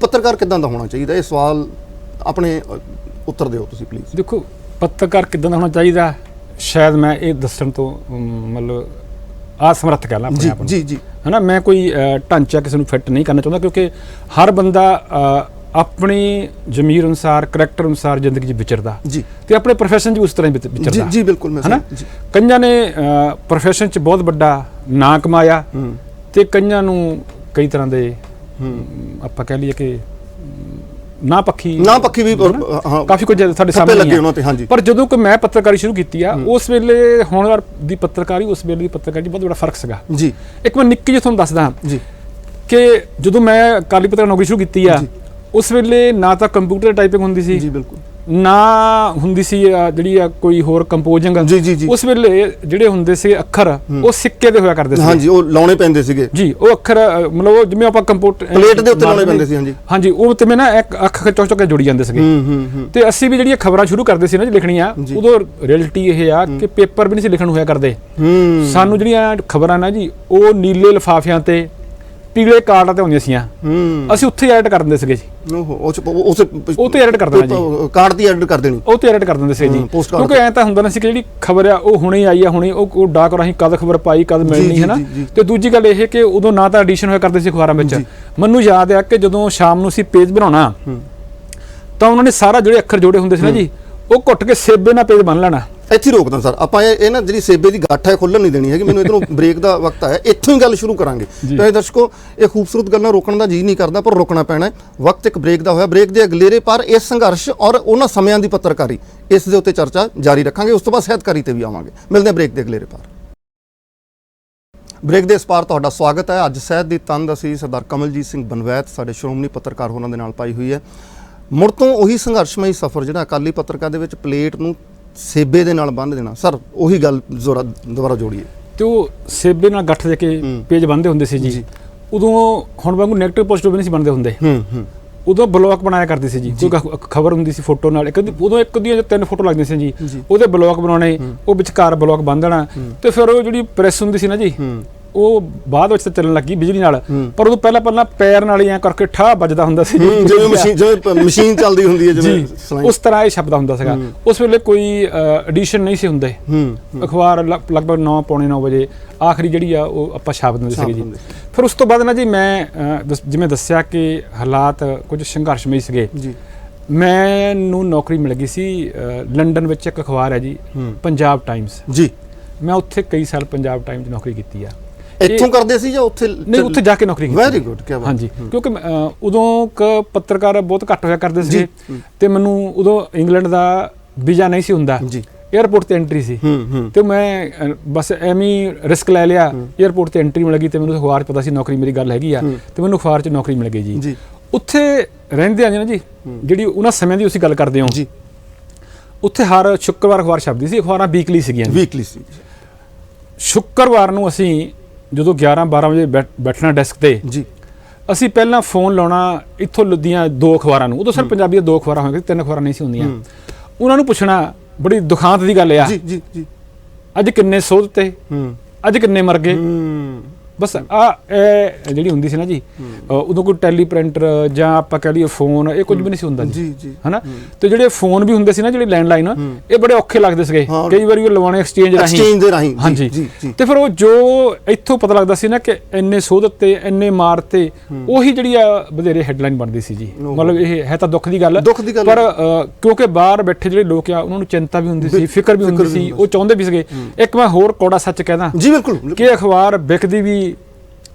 ਪੱਤਰਕਾਰ ਕਿੱਦਾਂ ਦਾ ਹੋਣਾ ਚਾਹੀਦਾ? ਇਹ ਸਵਾਲ ਆਪਣੇ ਉੱਤਰ ਦਿਓ ਤੁਸੀਂ ਪਲੀਜ਼। ਦੇਖੋ, ਪੱਤਰਕਾਰ ਕਿੱਦਾਂ ਦਾ ਹੋਣਾ ਚਾਹੀਦਾ, ਸ਼ਾਇਦ ਮੈਂ ਇਹ ਦੱਸਣ ਤੋਂ ਮਤਲਬ ਅਸਮਰੱਥ ਕਹਿ ਲਾਂ ਆਪਣੇ ਆਪ ਨੂੰ ਜੀ ਹੈ ਨਾ। ਮੈਂ ਕੋਈ ਢਾਂਚਾ ਕਿਸੇ ਨੂੰ ਫਿੱਟ ਨਹੀਂ ਕਰਨਾ ਚਾਹੁੰਦਾ, ਕਿਉਂਕਿ ਹਰ ਬੰਦਾ ਆਪਣੀ ਜ਼ਮੀਰ ਅਨੁਸਾਰ, ਕਰੈਕਟਰ ਅਨੁਸਾਰ ਜ਼ਿੰਦਗੀ 'ਚ ਵਿਚਰਦਾ ਜੀ, ਤੇ ਆਪਣੇ ਪ੍ਰੋਫੈਸ਼ਨ 'ਚ ਉਸ ਤਰ੍ਹਾਂ ਹੀ ਵਿਚਰਦਾ ਜੀ। ਬਿਲਕੁਲ ਮੈਂ ਹੈ ਨਾ। ਕਈਆਂ ਨੇ ਪ੍ਰੋਫੈਸ਼ਨ 'ਚ ਬਹੁਤ ਵੱਡਾ ਨਾਂ ਕਮਾਇਆ, ਤੇ ਕਈਆਂ ਨੂੰ ਕਈ ਤਰ੍ਹਾਂ ਦੇ ਆਪਾਂ ਕਹਿ ਲਈਏ ਕਿ ਨਾ ਪੱਖੀ ਵੀ ਕਾਫੀ ਕੁਝ ਸਾਡੇ ਸਾਹਮਣੇ ਲੱਗੇ ਉਹਨਾਂ ਤੇ। ਹਾਂਜੀ, ਪਰ ਜਦੋਂ ਕਿ ਮੈਂ ਪੱਤਰਕਾਰੀ ਸ਼ੁਰੂ ਕੀਤੀ ਆ, ਉਸ ਵੇਲੇ ਹੁਣ ਦੀ ਪੱਤਰਕਾਰੀ, ਉਸ ਵੇਲੇ ਦੀ ਪੱਤਰਕਾਰੀ 'ਚ ਬਹੁਤ ਵੱਡਾ ਫਰਕ ਸੀਗਾ ਜੀ। ਇੱਕ ਮੈਂ ਨਿੱਕੀ ਜਿਹੀ ਤੁਹਾਨੂੰ ਦੱਸਦਾ ਜੀ ਕਿ ਜਦੋਂ ਮੈਂ ਅਕਾਲੀ ਪੱਤਰਕਾਰ ਨੌਕਰੀ ਸ਼ੁਰੂ ਕੀਤੀ ਆ, ਉਸ ਵੇਲੇ ਨਾ ਤਾਂ ਕੰਪਿਊਟਰ ਟਾਈਪਿੰਗ ਹੁੰਦੀ ਸੀ ਜੀ, ਬਿਲਕੁਲ ਨਾ ਹੁੰਦੀ ਸੀ ਜਿਹੜੀ ਕੋਈ ਹੋਰ ਕੰਪੋਜ਼ਿੰਗ। ਉਸ ਵੇਲੇ ਜਿਹੜੇ ਹੁੰਦੇ ਸੀ ਅੱਖਰ, ਉਹ ਸਿੱਕੇ ਦੇ ਹੋਇਆ ਕਰਦੇ ਸੀ। ਹਾਂਜੀ, ਉਹ ਲਾਉਣੇ ਪੈਂਦੇ ਸੀਗੇ ਜੀ, ਉਹ ਅੱਖਰ ਮਤਲਬ ਜਿਵੇਂ ਆਪਾਂ ਕੰਪਿਊਟਰ ਪਲੇਟ ਦੇ ਉੱਤੇ ਲਾਉਣੇ ਪੈਂਦੇ ਸੀ। ਹਾਂਜੀ, ਉਹ ਤੇ ਮੈਂ ਨਾ ਇੱਕ ਅੱਖ ਚੁੱਕ ਕੇ ਜੁੜੀ ਜਾਂਦੇ ਸੀਗੇ। ਤੇ ਅਸੀਂ ਵੀ ਜਿਹੜੀਆਂ ਖਬਰਾਂ ਸ਼ੁਰੂ ਕਰਦੇ ਸੀ ਨਾ ਜੀ ਲਿਖਣੀਆਂ, ਉਦੋਂ ਰਿਐਲਿਟੀ ਇਹ ਆ ਕਿ ਪੇਪਰ ਵੀ ਨਹੀਂ ਸੀ ਲਿਖਣ ਹੋਇਆ ਕਰਦੇ। ਸਾਨੂੰ ਜਿਹੜੀਆਂ ਖਬਰਾਂ ਨਾ ਜੀ, ਉਹ ਨੀਲੇ ਲਿਫਾਫਿਆਂ ਤੇ ਪੀਲੇ ਕਾਰਡਾਂ ਤੇ ਹੁੰਦੀਆਂ ਸੀਆਂ, ਅਸੀਂ ਉੱਥੇ ਐਡਿਟ ਕਰ ਦਿੰਦੇ ਸੀਗੇ ਜੀ। ਉਹ ਤੇ ਐਡਿਟ ਕਰ ਦੇਣਾ ਜੀ, ਕਾਰਡ ਦੀ ਐਡਿਟ ਕਰ ਦੇਣੀ, ਉਹ ਤੇ ਐਡਿਟ ਕਰ ਦਿੰਦੇ ਸੀ ਜੀ। ਕਿਉਂਕਿ ਐਂ ਤਾਂ ਹੁੰਦਾ ਨਾ ਸੀ ਕਿ ਜਿਹੜੀ ਖਬਰ ਆ ਉਹ ਹੁਣੇ ਆਈ ਆ, ਹੁਣੇ ਉਹ ਡਾਕ ਰਾਹੀਂ ਕਦ ਖਬਰ ਪਾਈ, ਕਦ ਮਿਲਣੀ ਹੈ ਨਾ। ਤੇ ਦੂਜੀ ਗੱਲ ਇਹ ਕਿ ਉਦੋਂ ਨਾ ਤਾਂ ਐਡੀਸ਼ਨ ਹੋਇਆ ਕਰਦੇ ਸੀ ਅਖਬਾਰਾਂ ਵਿੱਚ। ਮੈਨੂੰ ਯਾਦ ਆ ਕਿ ਜਦੋਂ ਸ਼ਾਮ ਨੂੰ ਅਸੀਂ ਪੇਜ ਬਣਾਉਣਾ, ਤਾਂ ਉਹਨਾਂ ਨੇ ਸਾਰਾ ਜਿਹੜੇ ਅੱਖਰ ਜੋੜੇ ਹੁੰਦੇ ਸੀ ਨਾ ਜੀ, ਉਹ ਘੁੱਟ ਕੇ ਸੇਬੇ ਨਾਲ ਪੇਜ ਬੰਨ ਲੈਣਾ। ਇੱਥੇ ਰੋਕਦਾ ਸਰ, ਆਪਾਂ ਇਹ ਨਾ ਜਿਹੜੀ ਸੇਬੇ ਦੀ ਗੱਠ ਹੈ ਖੁੱਲ੍ਹਣ ਨਹੀਂ ਦੇਣੀ ਹੈਗੀ। ਮੈਨੂੰ ਇੱਧਰੋਂ ਬ੍ਰੇਕ ਦਾ ਵਕਤ ਆਇਆ, ਇੱਥੋਂ ਹੀ ਗੱਲ ਸ਼ੁਰੂ ਕਰਾਂਗੇ। ਤੇ ਦਰਸ਼ਕੋ, ਇਹ ਖੂਬਸੂਰਤ ਗੱਲਾਂ ਰੋਕਣ ਦਾ ਜੀ ਨਹੀਂ ਕਰਦਾ, ਪਰ ਰੋਕਣਾ ਪੈਣਾ ਹੈ। ਵਕਤ ਇੱਕ ਬ੍ਰੇਕ ਦਾ ਹੋਇਆ, ਬ੍ਰੇਕ ਦੇ ਅਗਲੇਰੇ ਪਰ ਇਸ ਸੰਘਰਸ਼ ਔਰ ਉਹਨਾਂ ਸਮਿਆਂ ਦੀ ਪੱਤਰਕਾਰੀ, ਇਸ ਦੇ ਉੱਤੇ ਚਰਚਾ ਜਾਰੀ ਰੱਖਾਂਗੇ। ਉਸ ਤੋਂ ਬਾਅਦ ਸਾਹਿਤਕਾਰੀ ਤੇ ਵੀ ਆਵਾਂਗੇ। ਮਿਲਦੇ ਹਾਂ ਬ੍ਰੇਕ ਦੇ ਅਗਲੇਰੇ ਪਾਰ। ਬ੍ਰੇਕ ਦੇ ਇਸ ਪਾਰ ਤੁਹਾਡਾ ਸਵਾਗਤ ਹੈ। ਅੱਜ ਸਾਹਿਤ ਦੀ ਤੰਦ ਅਸੀਂ ਸਰਦਾਰ ਕਮਲਜੀਤ ਸਿੰਘ ਬਨਵੈਤ, ਸਾਡੇ ਸ਼੍ਰੋਮਣੀ ਪੱਤਰਕਾਰ ਹੋਰਾਂ ਦੇ ਨਾਲ ਪਾਈ ਹੋਈ ਹੈ। ਮੁੜ ਤੋਂ ਉਹੀ ਸੰਘਰਸ਼ਮਈ ਸਫ਼ਰ ਜਿਹੜਾ ਅਕਾਲੀ ਪੱਤਰਕਾਰ ਦੇ ਵਿੱਚ ਪਲੇਟ ਨੂੰ ਸੇਬੇ ਦੇ ਨਾਲ ਬੰਨ੍ਹ ਦੇਣਾ। ਸਰ, ਉਹੀ ਗੱਲ ਦੁਬਾਰਾ ਜੋੜੀਏ। ਤੇ ਉਹ ਸੇਬੇ ਨਾਲ ਗੱਠ ਦੇ ਕੇ ਪੇਜ ਬੰਨ੍ਹਦੇ ਹੁੰਦੇ ਸੀ ਜੀ। ਉਦੋਂ ਹੁਣ ਵਾਂਗੂ ਨੈਗੇਟਿਵ ਪੋਜ਼ਿਟਿਵ ਵੀ ਨਹੀਂ ਸੀ ਬਣਦੇ ਹੁੰਦੇ। ਉਦੋਂ ਬਲੌਕ ਬਣਾਇਆ ਕਰਦੇ ਸੀ ਜੀ। ਕੋਈ ਖਬਰ ਹੁੰਦੀ ਸੀ ਫੋਟੋ ਨਾਲ, ਉਦੋਂ ਇੱਕ ਦੀਆਂ 3 ਫੋਟੋ ਲੱਗਦੀਆਂ ਸੀ ਜੀ, ਉਹਦੇ ਬਲੌਕ ਬਣਾਉਣੇ, ਉਹ ਵਿਚਕਾਰ ਬਲੌਕ ਬੰਨ੍ਹ ਦੇਣਾ। ਤੇ ਫਿਰ ਉਹ ਜਿਹੜੀ ਪ੍ਰੈਸ ਹੁੰਦੀ ਸੀ ਨਾ ਜੀ, ਉਹ ਬਾਅਦ ਵਿੱਚ ਤਾਂ ਚੱਲਣ ਲੱਗੀ ਬਿਜਲੀ ਨਾਲ, ਪਰ ਉਦੋਂ ਪਹਿਲਾਂ ਪੈਰ ਨਾਲ ਹੀ ਐਂ ਕਰਕੇ ਠਾਹ ਵੱਜਦਾ ਹੁੰਦਾ ਸੀ, ਜਿਵੇਂ ਮਸ਼ੀਨ ਚੱਲਦੀ ਹੁੰਦੀ ਹੈ ਜਿਵੇਂ, ਉਸ ਤਰ੍ਹਾਂ ਇਹ ਛਪਦਾ ਹੁੰਦਾ ਸੀਗਾ। ਉਸ ਵੇਲੇ ਕੋਈ ਐਡੀਸ਼ਨ ਨਹੀਂ ਸੀ ਹੁੰਦੇ, ਅਖਬਾਰ ਲਗਭਗ 9 ਪੌਣੇ 9 ਵਜੇ ਆਖਰੀ ਜਿਹੜੀ ਆ ਉਹ ਆਪਾਂ ਛਾਪ ਦਿੰਦੇ ਸੀਗੇ ਜੀ। ਫਿਰ ਉਸ ਤੋਂ ਬਾਅਦ ਨਾ ਜੀ ਮੈਂ ਜਿਵੇਂ ਦੱਸਿਆ ਕਿ ਹਾਲਾਤ ਕੁਝ ਸੰਘਰਸ਼ਮਈ ਸੀਗੇ। ਮੈਨੂੰ ਨੌਕਰੀ ਮਿਲ ਗਈ ਸੀ ਲੰਡਨ ਵਿੱਚ, ਇੱਕ ਅਖਬਾਰ ਹੈ ਜੀ ਪੰਜਾਬ ਟਾਈਮਸ ਜੀ। ਮੈਂ ਉੱਥੇ ਕਈ ਸਾਲ ਪੰਜਾਬ ਟਾਈਮਸ 'ਚ ਨੌਕਰੀ ਕੀਤੀ ਆ। ਇੱਥੋਂ ਕਰਦੇ ਸੀ ਜਾਂ ਉੱਥੇ? ਨਹੀਂ, ਉੱਥੇ ਜਾ ਕੇ ਨੌਕਰੀ ਕੀਤੀ। ਵੈਰੀ ਗੁੱਡ, ਕੀ ਬਾਤ। ਹਾਂਜੀ, ਕਿਉਂਕਿ ਉਦੋਂ ਪੱਤਰਕਾਰ ਬਹੁਤ ਘੱਟ ਹੋਇਆ ਕਰਦੇ ਸੀ, ਤੇ ਮੈਨੂੰ ਉਦੋਂ ਇੰਗਲੈਂਡ ਦਾ ਵੀਜ਼ਾ ਨਹੀਂ ਸੀ ਹੁੰਦਾ ਜੀ, ਏਅਰਪੋਰਟ ਤੇ ਐਂਟਰੀ ਸੀ। ਤੇ ਮੈਂ ਬਸ ਐਵੇਂ ਰਿਸਕ ਲੈ ਲਿਆ, ਏਅਰਪੋਰਟ ਤੇ ਐਂਟਰੀ ਮਿਲ ਗਈ, ਤੇ ਮੈਨੂੰ ਅਖਬਾਰ 'ਚ ਪਤਾ ਸੀ ਨੌਕਰੀ ਮੇਰੀ ਗੱਲ ਹੈਗੀ ਆ, ਤੇ ਮੈਨੂੰ ਅਖਬਾਰ 'ਚ ਨੌਕਰੀ ਮਿਲ ਗਈ ਜੀ। ਉੱਥੇ ਰਹਿੰਦੇ ਆ ਜੀ ਨਾ ਜੀ, ਜਿਹੜੀ ਉਹਨਾਂ ਸਮਿਆਂ ਦੀ ਤੁਸੀਂ ਗੱਲ ਕਰਦੇ ਹੋ ਜੀ, ਉੱਥੇ ਹਰ ਸ਼ੁੱਕਰਵਾਰ ਅਖਬਾਰ ਛਪਦੀ ਸੀ। ਅਖਬਾਰਾਂ ਵੀਕਲੀ ਸੀਗੀਆਂ, ਵੀਕਲੀ ਸੀ। ਸ਼ੁੱਕਰਵਾਰ ਨੂੰ ਅਸੀਂ ਜਦੋਂ 11-12 ਵਜੇ ਬੈਠਣਾ ਡੈਸਕ ਤੇ ਜੀ, ਅਸੀਂ ਪਹਿਲਾਂ ਫੋਨ ਲਾਉਣਾ ਇੱਥੋਂ ਦੀਆਂ 2 ਅਖਬਾਰਾਂ ਨੂੰ। ਉਦੋਂ ਸਿਰ ਪੰਜਾਬੀ ਦੀਆਂ 2 ਅਖਬਾਰਾਂ ਹੋਈਆਂ, 3 ਅਖਬਾਰਾਂ ਨਹੀਂ ਸੀ ਹੁੰਦੀਆਂ। ਉਹਨਾਂ ਨੂੰ ਪੁੱਛਣਾ, ਬੜੀ ਦੁਖਾਂਤ ਦੀ ਗੱਲ ਆ, ਅੱਜ ਕਿੰਨੇ ਸੋਧ ਤੇ, ਅੱਜ ਕਿੰਨੇ ਮਰ ਗਏ। ਬਸ ਇਹ ਜਿਹੜੀ ਹੁੰਦੀ ਸੀ ਨਾ ਜੀ, ਉਦੋਂ ਕੋਈ ਟੈਲੀਪ੍ਰਿੰਟਰ ਜਾਂ ਆਪਾਂ ਕਹਿ ਲਈਏ ਫੋਨ, ਇਹ ਕੁਝ ਵੀ ਨਹੀਂ ਸੀ ਹੁੰਦਾ ਜੀ, ਹਨਾ। ਤੇ ਜਿਹੜੇ ਫੋਨ ਵੀ ਹੁੰਦੇ ਸੀ ਨਾ, ਜਿਹੜੇ ਲੈਂਡਲਾਈਨ, ਇਹ ਬੜੇ ਔਖੇ ਲੱਗਦੇ ਸੀਗੇ। ਕਈ ਵਾਰੀ ਉਹ ਲਵਾਉਣੇ ਐਕਸਚੇਂਜ ਰਾਹੀਂ। ਹਾਂਜੀ, ਤੇ ਫਿਰ ਉਹ ਜੋ ਇੱਥੋਂ ਪਤਾ ਲੱਗਦਾ ਸੀ ਨਾ ਕਿ ਇੰਨੇ ਸੋਧ ਤੇ, ਇੰਨੇ ਮਾਰ ਤੇ, ਉਹੀ ਜਿਹੜੀ ਆ ਵਧੇਰੇ ਹੈਡਲਾਈਨ ਬਣਦੀ ਸੀ ਜੀ। ਮਤਲਬ ਇਹ ਹੈ ਤਾਂ ਦੁੱਖ ਦੀ ਗੱਲ, ਪਰ ਕਿਉਂਕਿ ਬਾਹਰ ਬੈਠੇ ਜਿਹੜੇ ਲੋਕ ਆ, ਉਹਨਾਂ ਨੂੰ ਚਿੰਤਾ ਵੀ ਹੁੰਦੀ ਸੀ, ਫਿਕਰ ਵੀ ਹੁੰਦੀ ਸੀ, ਉਹ ਚਾਹੁੰਦੇ ਵੀ ਸੀਗੇ। ਇੱਕ ਮੈਂ ਹੋਰ ਕੌੜਾ ਸੱਚ ਕਹਿਦਾ ਜੀ, ਬਿਲਕੁਲ, ਕਿ ਅਖਬਾਰ ਵਿਕਦੀ ਵੀ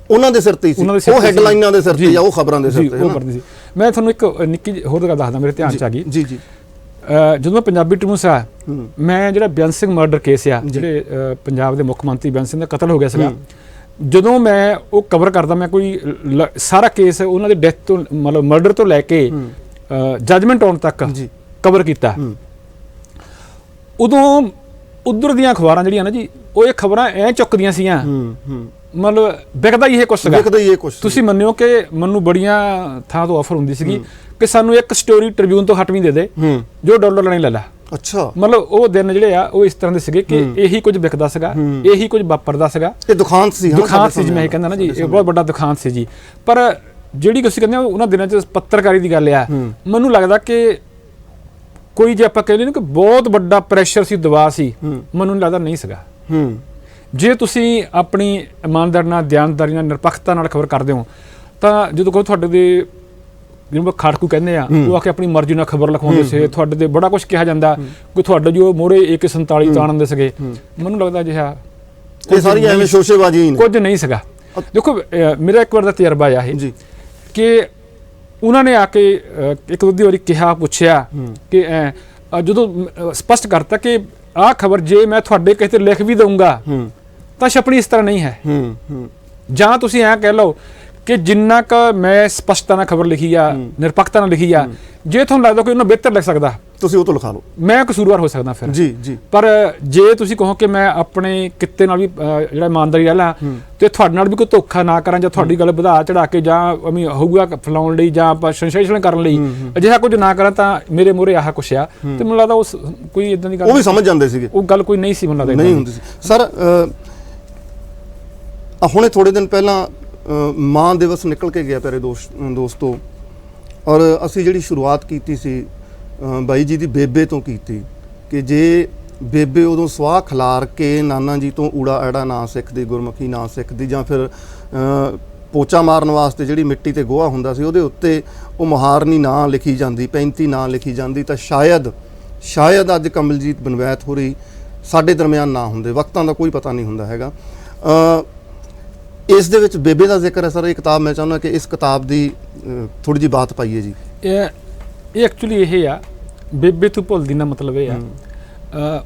ਉਹਨਾਂ ਦੇ ਸਿਰ ਤੇ ਸੀ, ਉਹ ਹੈਡਲਾਈਨਾਂ ਦੇ ਸਿਰ ਤੇ ਜਾਂ ਉਹ ਖਬਰਾਂ ਦੇ ਸਿਰ ਤੇ ਉਹ ਕਰਦੀ ਸੀ। ਮੈਂ ਤੁਹਾਨੂੰ ਇੱਕ ਨਿੱਕੀ ਹੋਰ ਗੱਲ ਦੱਸਦਾ, ਮੇਰੇ ਧਿਆਨ 'ਚ ਆ ਗਈ ਜੀ। ਜਦੋਂ ਮੈਂ ਪੰਜਾਬੀ ਟ੍ਰਿਬਿਊਨ ਆ, ਮੈਂ ਜਿਹੜਾ ਬੇਅੰਤ ਸਿੰਘ ਮਰਡਰ ਕੇਸ ਆ, ਜਿਹੜੇ ਪੰਜਾਬ ਦੇ ਮੁੱਖ ਮੰਤਰੀ ਬੇਅੰਤ ਸਿੰਘ ਦਾ ਕਤਲ ਹੋ ਗਿਆ ਸੀਗਾ, ਜਦੋਂ ਮੈਂ ਉਹ ਕਵਰ ਕਰਦਾ, ਮੈਂ ਕੋਈ ਸਾਰਾ ਕੇਸ ਉਹਨਾਂ ਦੇ ਡੈਥ ਤੋਂ, ਮਤਲਬ ਮਰਡਰ ਤੋਂ ਲੈ ਕੇ ਜੱਜਮੈਂਟ ਆਉਣ ਤੱਕ ਕਵਰ ਕੀਤਾ, ਉਦੋਂ ਉਧਰ ਦੀਆਂ ਅਖਬਾਰਾਂ ਜਿਹੜੀਆਂ ਨਾ ਜੀ, ਉਹ ਇਹ ਖਬਰਾਂ ਐ ਚੁੱਕਦੀਆਂ ਸੀਗੀਆਂ, ਮਤਲਬ ਵਿਕਦਾ ਹੀ ਇਹ ਕੁਛ ਸੀਗਾ। ਤੁਸੀਂ ਮੰਨਿਓ ਕਿ ਮੈਨੂੰ ਬੜੀਆਂ ਥਾਂ ਤੋਂ ਆਫਰ ਹੁੰਦੀ ਸੀਗੀ ਕਿ ਸਾਨੂੰ ਇੱਕ ਸਟੋਰੀ ਟ੍ਰਿਬਿਊਨ ਤੋਂ ਹਟਵੀਂ ਦੇ ਦੇ, ਜੋ ਡਾਲਰ ਲੈਣੇ ਲੈ ਲਾ। ਅੱਛਾ, ਮਤਲਬ ਉਹ ਦਿਨ ਜਿਹੜੇ ਆ ਉਹ ਇਸ ਤਰ੍ਹਾਂ ਦੇ ਸੀਗੇ ਕਿ ਇਹੀ ਕੁਝ ਵਿਕਦਾ ਸੀਗਾ, ਇਹੀ ਕੁਝ ਵਾਪਰਦਾ ਸੀਗਾ। ਇਹ ਦੁਖਾਂਤ ਸੀ, ਦੁਖਾਂਤ ਸੀ ਜੀ, ਮੈਂ ਇਹ ਕਹਿੰਦਾ ਨਾ ਜੀ, ਇਹ ਬਹੁਤ ਵੱਡਾ ਦੁਖਾਂਤ ਸੀ ਜੀ। ਪਰ ਜਿਹੜੀ ਤੁਸੀਂ ਕਹਿੰਦੇ ਉਹਨਾਂ ਦਿਨਾਂ 'ਚ ਪੱਤਰਕਾਰੀ ਦੀ ਗੱਲ ਆ, ਮੈਨੂੰ ਲੱਗਦਾ ਕਿ ਕੋਈ ਜੇ ਆਪਾਂ ਕਹਿੰਦੇ ਨਾ ਕਿ ਬਹੁਤ ਵੱਡਾ ਪ੍ਰੈਸ਼ਰ ਸੀ, ਦਬਾਅ ਸੀ, ਮੈਨੂੰ ਲੱਗਦਾ ਨਹੀਂ ਸੀਗਾ। ਜੇ ਤੁਸੀਂ ਆਪਣੀ ਇਮਾਨਦਾਰੀ ਨਾਲ, ਦਿਆਨਦਾਰੀ ਨਾਲ, ਨਿਰਪੱਖਤਾ ਨਾਲ ਖਬਰ ਕਰਦੇ ਹੋ, ਤਾਂ ਜਦੋਂ ਕੋਈ ਤੁਹਾਡੇ ਦੇ ਜਿਹਨੂੰ ਖਾੜਕੂ ਕਹਿੰਦੇ ਆ, ਉਹ ਆ ਕੇ ਆਪਣੀ ਮਰਜ਼ੀ ਨਾਲ ਖਬਰ ਲਿਖਾਉਂਦੇ ਸੀ, ਤੁਹਾਡੇ ਤੇ ਬੜਾ ਕੁਝ ਕਿਹਾ ਜਾਂਦਾ ਕਿ ਤੁਹਾਡੇ ਜੋ ਮੋਹਰੇ AK-47 ਤਾਣਦੇ ਸੀਗੇ। ਮੈਨੂੰ ਲੱਗਦਾ ਜਿਹਾ ਇਹ ਸਾਰੀ ਐਵੇਂ ਸ਼ੋਸ਼ੇਬਾਜ਼ੀ ਕੁਝ ਨਹੀਂ ਸੀਗਾ। ਦੇਖੋ ਮੇਰਾ ਇੱਕ ਵਾਰ ਦਾ ਤਜਰਬਾ ਆ ਇਹ ਕਿ ਉਹਨਾਂ ਨੇ ਆ ਕੇ ਇੱਕ ਦੂਜੀ ਵਾਰੀ ਕਿਹਾ, ਪੁੱਛਿਆ ਕਿ ਜਦੋਂ ਸਪਸ਼ਟ ਕਰਤਾ ਕਿ ਆਹ ਖਬਰ ਜੇ ਮੈਂ ਤੁਹਾਡੇ ਕਿਸੇ ਤੇ ਲਿਖ ਵੀ ਦਊਂਗਾ ਤਾਂ ਛਪਣੀ ਇਸ ਤਰ੍ਹਾਂ ਨਹੀਂ ਹੈ, ਜਾਂ ਤੁਸੀਂ ਐਂ ਕਹਿ ਲਓ ਕਿ ਜਿੰਨਾ ਕੁ ਮੈਂ ਸਪਸ਼ਟਤਾ ਨਾਲ ਖਬਰ ਲਿਖੀ ਆ, ਨਿਰਪੱਖਤਾ ਨਾਲ ਲਿਖੀ ਆ, ਜੇ ਤੁਹਾਨੂੰ ਲੱਗਦਾ ਕੋਈ ਉਹਨਾਂ ਬਿਹਤਰ ਲਿਖ ਸਕਦਾ, ਤੁਸੀਂ ਉਹ ਤੋਂ ਲਿਖਾ ਲਓ, ਮੈਂ ਕਸੂਰਵਾਰ ਹੋ ਸਕਦਾ ਫਿਰ। ਜੀ। ਪਰ ਜੇ ਤੁਸੀਂ ਕਹੋ ਕਿ ਮੈਂ ਆਪਣੇ ਕਿੱਤੇ ਨਾਲ ਵੀ ਜਿਹੜਾ ਇਮਾਨਦਾਰੀ ਰਹਿ ਤੇ ਤੁਹਾਡੇ ਨਾਲ ਵੀ ਕੋਈ ਧੋਖਾ ਨਾ ਕਰਾਂ, ਜਾਂ ਤੁਹਾਡੀ ਗੱਲ ਵਧਾ ਚੜਾ ਕੇ ਜਾਂ ਹੋਊਗਾ ਫਲਾਉਣ ਲਈ ਜਾਂ ਆਪਾਂ ਸੈਂਸੇਸ਼ਨ ਕਰਨ ਲਈ ਅਜਿਹਾ ਕੁਝ ਨਾ ਕਰਾਂ, ਤਾਂ ਮੇਰੇ ਮੂਹਰੇ ਆਹ ਕੁਛ ਆ। ਤੇ ਮੈਨੂੰ ਲੱਗਦਾ ਉਸ ਕੋਈ ਇਦਾਂ ਦੀ ਗੱਲ, ਉਹ ਵੀ ਸਮਝ ਜਾਂਦੇ ਸੀਗੇ, ਉਹ ਗੱਲ ਕੋਈ ਨਹੀਂ ਸੀ, ਮੈਨੂੰ ਲੱਗਦਾ ਨਹੀਂ ਹੁੰਦੀ ਸੀ। ਸਰ ਹੁਣੇ ਥੋੜੇ ਦਿਨ ਪਹਿਲਾਂ ਮਾਂ ਦਿਵਸ ਨਿਕਲ ਕੇ ਗਿਆ ਪਿਆਰੇ ਦੋਸਤੋ, ਔਰ ਅਸੀਂ ਜਿਹੜੀ ਸ਼ੁਰੂਆਤ ਕੀਤੀ ਸੀ ਬਾਈ ਜੀ ਦੀ ਬੇਬੇ ਤੋਂ ਕੀਤੀ ਕਿ ਜੇ ਬੇਬੇ ਉਦੋਂ ਸਵਾਹ ਖਿਲਾਰ ਕੇ ਨਾਨਾ ਜੀ ਤੋਂ ਊੜਾ ਐੜਾ ਨਾ ਸਿੱਖਦੀ, ਗੁਰਮੁਖੀ ਨਾ ਸਿੱਖਦੀ, ਜਾਂ ਫਿਰ ਪੋਚਾ ਮਾਰਨ ਵਾਸਤੇ ਜਿਹੜੀ ਮਿੱਟੀ ਤੇ ਗੋਹਾ ਹੁੰਦਾ ਸੀ ਉਹਦੇ ਉੱਤੇ ਉਹ ਮੁਹਾਰਨੀ ਨਾਂ ਲਿਖੀ ਜਾਂਦੀ, 35 ਨਾਂ ਲਿਖੀ ਜਾਂਦੀ, ਤਾਂ ਸ਼ਾਇਦ ਅੱਜ ਕਮਲਜੀਤ ਬਨਵੈਤ ਹੋਰੀ ਸਾਡੇ ਦਰਮਿਆਨ ਨਾ ਹੁੰਦੇ। ਵਕਤਾਂ ਦਾ ਕੋਈ ਪਤਾ ਨਹੀਂ ਹੁੰਦਾ ਹੈਗਾ। ਇਸ ਦੇ ਵਿੱਚ ਬੇਬੇ ਦਾ ਜ਼ਿਕਰ ਹੈ ਸਰ, ਇਹ ਕਿਤਾਬ ਮੈਂ ਚਾਹੁੰਦਾ ਕਿ ਇਸ ਕਿਤਾਬ ਦੀ ਥੋੜੀ ਜਿਹੀ ਬਾਤ ਪਾਈਏ ਜੀ। ਇਹ ਐਕਚੁਅਲੀ ਇਹ ਆ, ਬੇਬੇ ਤੂੰ ਭੁੱਲਦੀ ਨਾ, ਮਤਲਬ ਇਹ ਆ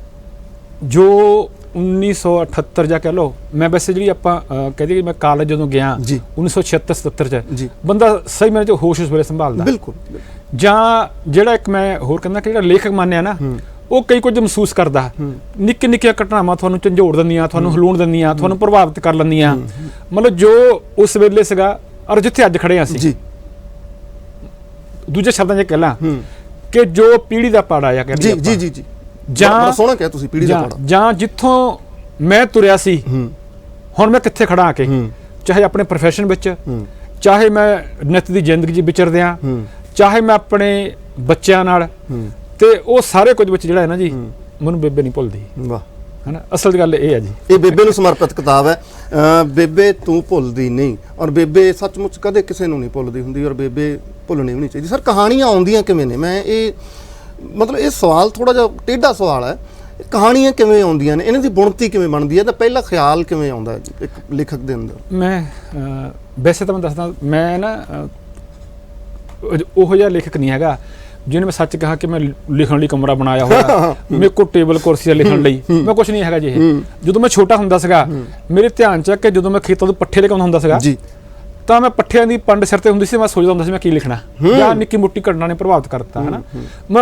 ਜੋ 1978 ਜਾਂ ਕਹਿ ਲਓ, ਮੈਂ ਵੈਸੇ ਜਿਹੜੀ ਆਪਾਂ ਕਹਿੰਦੇ ਕਿ ਮੈਂ ਕਾਲਜ ਜਦੋਂ ਗਿਆ 1976-77 ਚ, ਬੰਦਾ ਸਹੀ ਮੇਰੇ ਚ ਹੋਸ਼ ਉਸ ਵੇਲੇ ਸੰਭਾਲਦਾ, ਬਿਲਕੁਲ। ਜਾਂ ਜਿਹੜਾ ਇੱਕ ਮੈਂ ਹੋਰ ਕਹਿੰਦਾ ਕਿ ਜਿਹੜਾ ਲੇਖਕ ਮੰਨਿਆ ਨਾ, ਉਹ ਕਈ ਕੁਝ ਮਹਿਸੂਸ ਕਰਦਾ, ਨਿੱਕੇ ਨਿੱਕੀਆਂ ਘਟਨਾਵਾਂ ਤੁਹਾਨੂੰ ਝੰਜੋੜ ਦਿੰਦੀਆਂ, ਤੁਹਾਨੂੰ ਹਿਲਾਉਣ ਦਿੰਦੀਆਂ, ਤੁਹਾਨੂੰ ਪ੍ਰਭਾਵਿਤ ਕਰ ਲੈਂਦੀਆਂ। ਮਤਲਬ ਜੋ ਉਸ ਵੇਲੇ ਸੀਗਾ ਔਰ ਜਿੱਥੇ ਅੱਜ ਖੜੇ ਹਾਂ ਅਸੀਂ, ਦੂਜੇ ਸ਼ਬਦਾਂ 'ਚ ਕਹਿ ਲਾਂ ਕਿ ਜੋ ਪੀੜ੍ਹੀ ਦਾ ਪਾੜਾ ਆ, ਜੀ, ਜਾਂ ਸੋਹਣਾ ਕਿਹਾ ਤੁਸੀਂ, ਪੀੜ੍ਹੀ ਦਾ ਪਾੜਾ, ਜਾਂ ਜਿੱਥੋਂ ਮੈਂ ਤੁਰਿਆ ਸੀ ਹੁਣ ਮੈਂ ਕਿੱਥੇ ਖੜਾ ਆ ਕੇ, ਚਾਹੇ ਆਪਣੇ ਪ੍ਰੋਫੈਸ਼ਨ ਵਿੱਚ, ਚਾਹੇ ਮੈਂ ਨਿੱਤ ਦੀ ਜ਼ਿੰਦਗੀ 'ਚ ਵਿਚਰਦਿਆਂ, ਚਾਹੇ ਮੈਂ ਆਪਣੇ ਬੱਚਿਆਂ ਨਾਲ, ਤੇ ਉਹ ਸਾਰੇ ਕੁਝ ਵਿੱਚ ਜਿਹੜਾ ਹੈ ਨਾ ਜੀ, ਮੈਨੂੰ ਬੇਬੇ ਨਹੀਂ ਭੁੱਲਦੀ। ਵਾਹ, ਹੈ ਨਾ, ਅਸਲ ਗੱਲ ਇਹ ਹੈ ਜੀ। ਇਹ ਬੇਬੇ ਨੂੰ ਸਮਰਪਿਤ ਕਿਤਾਬ ਹੈ, ਬੇਬੇ ਤੂੰ ਭੁੱਲਦੀ ਨਹੀਂ। ਔਰ ਬੇਬੇ ਸੱਚਮੁੱਚ ਕਦੇ ਕਿਸੇ ਨੂੰ ਨਹੀਂ ਭੁੱਲਦੀ ਹੁੰਦੀ, ਔਰ ਬੇਬੇ ਭੁੱਲਣੀ ਵੀ ਨਹੀਂ ਚਾਹੀਦੀ। ਸਰ ਕਹਾਣੀਆਂ ਆਉਂਦੀਆਂ ਕਿਵੇਂ ਨੇ? ਮੈਂ ਇਹ ਮਤਲਬ ਇਹ ਸਵਾਲ ਥੋੜਾ ਜਿਹਾ ਟੇਢਾ ਸਵਾਲ ਹੈ, ਕਹਾਣੀਆਂ ਕਿਵੇਂ ਆਉਂਦੀਆਂ ਨੇ, ਇਹਨਾਂ ਦੀ ਬੁਣਤੀ ਕਿਵੇਂ ਬਣਦੀ ਹੈ, ਤਾਂ ਪਹਿਲਾ ਖਿਆਲ ਕਿਵੇਂ ਆਉਂਦਾ ਇੱਕ ਲੇਖਕ ਦੇ ਅੰਦਰ? ਮੈਂ ਵੈਸੇ ਤਾਂ ਮੈਂ ਦੱਸਦਾ, ਮੈਂ ਨਾ ਉਹੋ ਜਿਹਾ ਲੇਖਕ ਨਹੀਂ ਹੈਗਾ ਜਿਹਨੇ ਮੈਂ ਸੱਚ ਕਹਾ ਕਿ ਮੈਂ ਲਿਖਣ ਲਈ ਕਮਰਾ ਬਣਾਇਆ ਹੋਇਆ, ਮੇਰੇ ਕੋਲ ਟੇਬਲ ਕੁਰਸੀ ਆ ਲਿਖਣ ਲਈ, ਮੈਂ ਕੁਛ ਨਹੀਂ ਹੈਗਾ ਜੀ। ਜਦੋਂ ਮੈਂ ਛੋਟਾ ਹੁੰਦਾ ਸੀਗਾ, ਮੇਰੇ ਧਿਆਨ ਚ ਕਿ ਜਦੋਂ ਮੈਂ ਖੇਤਾਂ ਤੋਂ ਪੱਠੇ ਲੈ ਕੇ ਆਉਂਦਾ ਹੁੰਦਾ ਸੀਗਾ, ਤਾਂ ਮੈਂ ਪੱਠਿਆਂ ਦੀ ਪੰਡ ਸਿਰ ਤੇ ਹੁੰਦੀ ਸੀ, ਮੈਂ ਸੋਚਦਾ ਹੁੰਦਾ ਸੀ ਮੈਂ ਕੀ ਲਿਖਣਾ, ਜਾਂ ਨਿੱਕੀ ਮੁੱਟੀ ਘਟਨਾ ਨੇ ਪ੍ਰਭਾਵਿਤ ਕਰਤਾ, ਹੈ ਨਾ।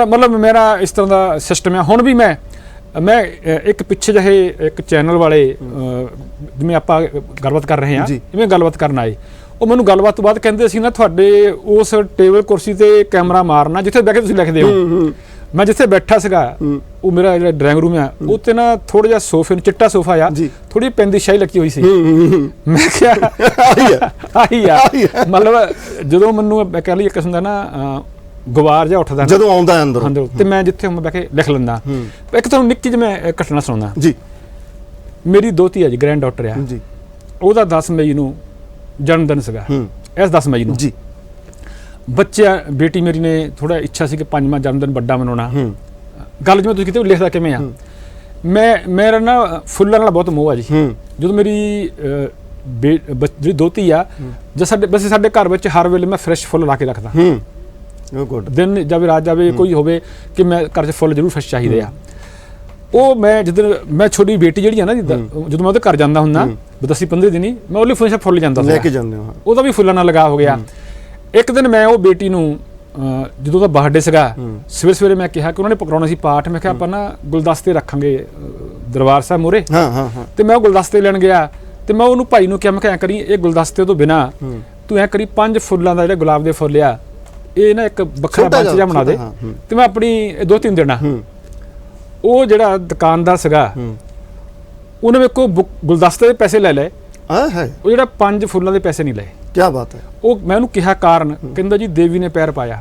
ਮਤਲਬ ਮੇਰਾ ਇਸ ਤਰ੍ਹਾਂ ਦਾ ਸਿਸਟਮ ਹੈ। ਹੁਣ ਵੀ ਮੈਂ ਇੱਕ ਪਿੱਛੇ ਜਿਹੇ ਇੱਕ ਚੈਨਲ ਵਾਲੇ ਜਿਵੇਂ ਆਪਾਂ ਗੱਲਬਾਤ ਕਰ ਰਹੇ ਹਾਂ, ਜਿਵੇਂ ਗੱਲਬਾਤ ਕਰਨ ਆਏ, ਉਹ ਮੈਨੂੰ ਗੱਲਬਾਤ ਤੋਂ ਬਾਅਦ ਕਹਿੰਦੇ ਸੀ ਨਾ, ਤੁਹਾਡੇ ਉਸ ਟੇਬਲ ਕੁਰਸੀ ਤੇ ਕੈਮਰਾ ਮਾਰਨਾ ਜਿੱਥੇ ਬਹਿ ਕੇ ਤੁਸੀਂ ਲਿਖਦੇ ਹੋ। ਮੈਂ ਜਿੱਥੇ ਬੈਠਾ ਸੀਗਾ, ਉਹ ਮੇਰਾ ਜਿਹੜਾ ਡਰਾਇੰਗ ਰੂਮ ਆ, ਉੱਤੇ ਨਾ ਥੋੜਾ ਜਿਹਾ ਸੋਫੇ ਨੂੰ, ਚਿੱਟਾ ਸੋਫਾ ਆ, ਥੋੜੀ ਪੈਂਦੀ ਸ਼ਾਹੀ ਲੱਗੀ ਹੋਈ ਸੀ। ਮੈਂ ਕਿਹਾ ਆਹੀ ਆ, ਮਤਲਬ ਜਦੋਂ ਮੈਨੂੰ ਮੈਂ ਕਹਿ ਲਈ ਇੱਕ ਕਿਸਮ ਦਾ ਨਾ ਗਵਾਰ ਜਿਹਾ ਉੱਠਦਾ ਜਦੋਂ ਆਉਂਦਾ ਅੰਦਰ, ਤੇ ਮੈਂ ਜਿੱਥੇ ਮੈਂ ਬਹਿ ਕੇ ਲਿਖ ਲੈਂਦਾ। ਇੱਕ ਤੁਹਾਨੂੰ ਨਿੱਕੀ ਜਿਹੀ ਮੈਂ ਘਟਨਾ ਸੁਣਾਉਂਦਾ ਜੀ। ਮੇਰੀ ਦੋਤੀ ਆ ਜੀ, ਗ੍ਰੈਂਡ ਡਾਟਰ ਆ, ਉਹਦਾ 10 ਮਈ ਨੂੰ ਜਨਮ ਦਿਨ ਸੀਗਾ, ਇਸ 10 ਮਈ ਨੂੰ ਜੀ। ਬੱਚਾ ਬੇਟੀ ਮੇਰੀ ਨੇ ਥੋੜਾ ਇੱਛਾ ਸੀ ਕਿ 5ਵਾਂ ਜਨਮ ਦਿਨ ਵੱਡਾ ਮਨਾਉਣਾ। ਗੱਲ ਜਿਵੇਂ ਤੁਸੀਂ ਕਿਤੇ ਲਿਖਦਾ ਕਿਵੇਂ ਆ, ਮੇਰਾ ਨਾ ਫੁੱਲਾਂ ਨਾਲ ਬਹੁਤ ਮੋਹ ਆ ਜੀ। ਜਦੋਂ ਮੇਰੀ ਜਿਹੜੀ ਦੋਤੀ ਆ, ਵੈਸੇ ਸਾਡੇ ਘਰ ਵਿੱਚ ਹਰ ਵੇਲੇ ਮੈਂ ਫਰੈਸ਼ ਫੁੱਲ ਲਾ ਕੇ ਰੱਖਦਾ, ਦਿਨ ਜਾਵੇ ਰਾਤ ਜਾਵੇ ਕੋਈ ਹੋਵੇ, ਕਿ ਮੈਂ ਘਰ 'ਚ ਫੁੱਲ ਜ਼ਰੂਰ ਫਰੈਸ਼ ਚਾਹੀਦੇ ਆ। ਉਹ ਮੈਂ ਜਦੋਂ ਮੈਂ ਛੋਟੀ ਬੇਟੀ ਜਿਹੜੀ ਆ ਨਾ, ਜਦੋਂ ਮੈਂ ਉਹਦੇ ਘਰ ਜਾਂਦਾ ਹੁੰਦਾ 10-15 ਦਿਨ ਹੀ, ਮੈਂ ਉਹਦੇ ਫੁੱਲ ਜਾਂਦਾ ਲੈ ਕੇ ਜਾਂਦੇ, ਉਹਦਾ ਵੀ ਫੁੱਲਾਂ ਨਾਲ ਲਗਾ ਹੋ ਗਿਆ। ਇੱਕ ਦਿਨ ਮੈਂ ਉਹ ਬੇਟੀ ਨੂੰ ਜਦੋਂ ਦਾ ਬਰਥਡੇ ਸੀਗਾ ਸਵੇਰੇ ਸਵੇਰੇ ਮੈਂ ਕਿਹਾ ਕਿ ਉਹਨਾਂ ਨੇ ਪਕੜਾਉਣਾ ਸੀ ਪਾਠ। ਮੈਂ ਕਿਹਾ ਆਪਾਂ ਨਾ ਗੁਲਦਸਤੇ ਰੱਖਾਂਗੇ ਦਰਬਾਰ ਸਾਹਿਬ ਮੂਹਰੇ। ਤੇ ਮੈਂ ਉਹ ਗੁਲਦਸਤੇ ਲੈਣ ਗਿਆ ਤੇ ਮੈਂ ਉਹਨੂੰ ਭਾਈ ਨੂੰ ਕਿਹਾ, ਮੈਂ ਕਿਹਾ ਐਂ ਕਰੀ ਇਹ ਗੁਲਦਸਤੇ ਤੋਂ ਬਿਨਾ ਤੂੰ ਐਂ ਕਰੀ 5 ਫੁੱਲਾਂ ਦਾ ਜਿਹੜੇ ਗੁਲਾਬ ਦੇ ਫੁੱਲ ਆ ਇਹ ਨਾ ਇੱਕ ਵੱਖਰਾ ਬੰਚ ਜਿਹਾ ਬਣਾ ਦੇ ਤੇ ਮੈਂ ਆਪਣੀ 2-3 ਦੇਣਾ। ਉਹ ਜਿਹੜਾ ਦੁਕਾਨਦਾਰ ਸੀਗਾ ਉਹਨੇ ਮੇਰੇ ਕੋਲ ਗੁਲਦਸਤੇ ਦੇ ਪੈਸੇ ਲੈ ਲਏ, ਉਹ ਜਿਹੜਾ 5 ਫੁੱਲਾਂ ਦੇ ਪੈਸੇ ਨਹੀਂ ਲਏ। ਕੀ ਬਾਤ ਹੈ। ਉਹ ਮੈਂ ਉਹਨੂੰ ਕਿਹਾ ਕਾਰਨ, ਕਹਿੰਦਾ ਜੀ ਦੇਵੀ ਨੇ ਪੈਰ ਪਾਇਆ।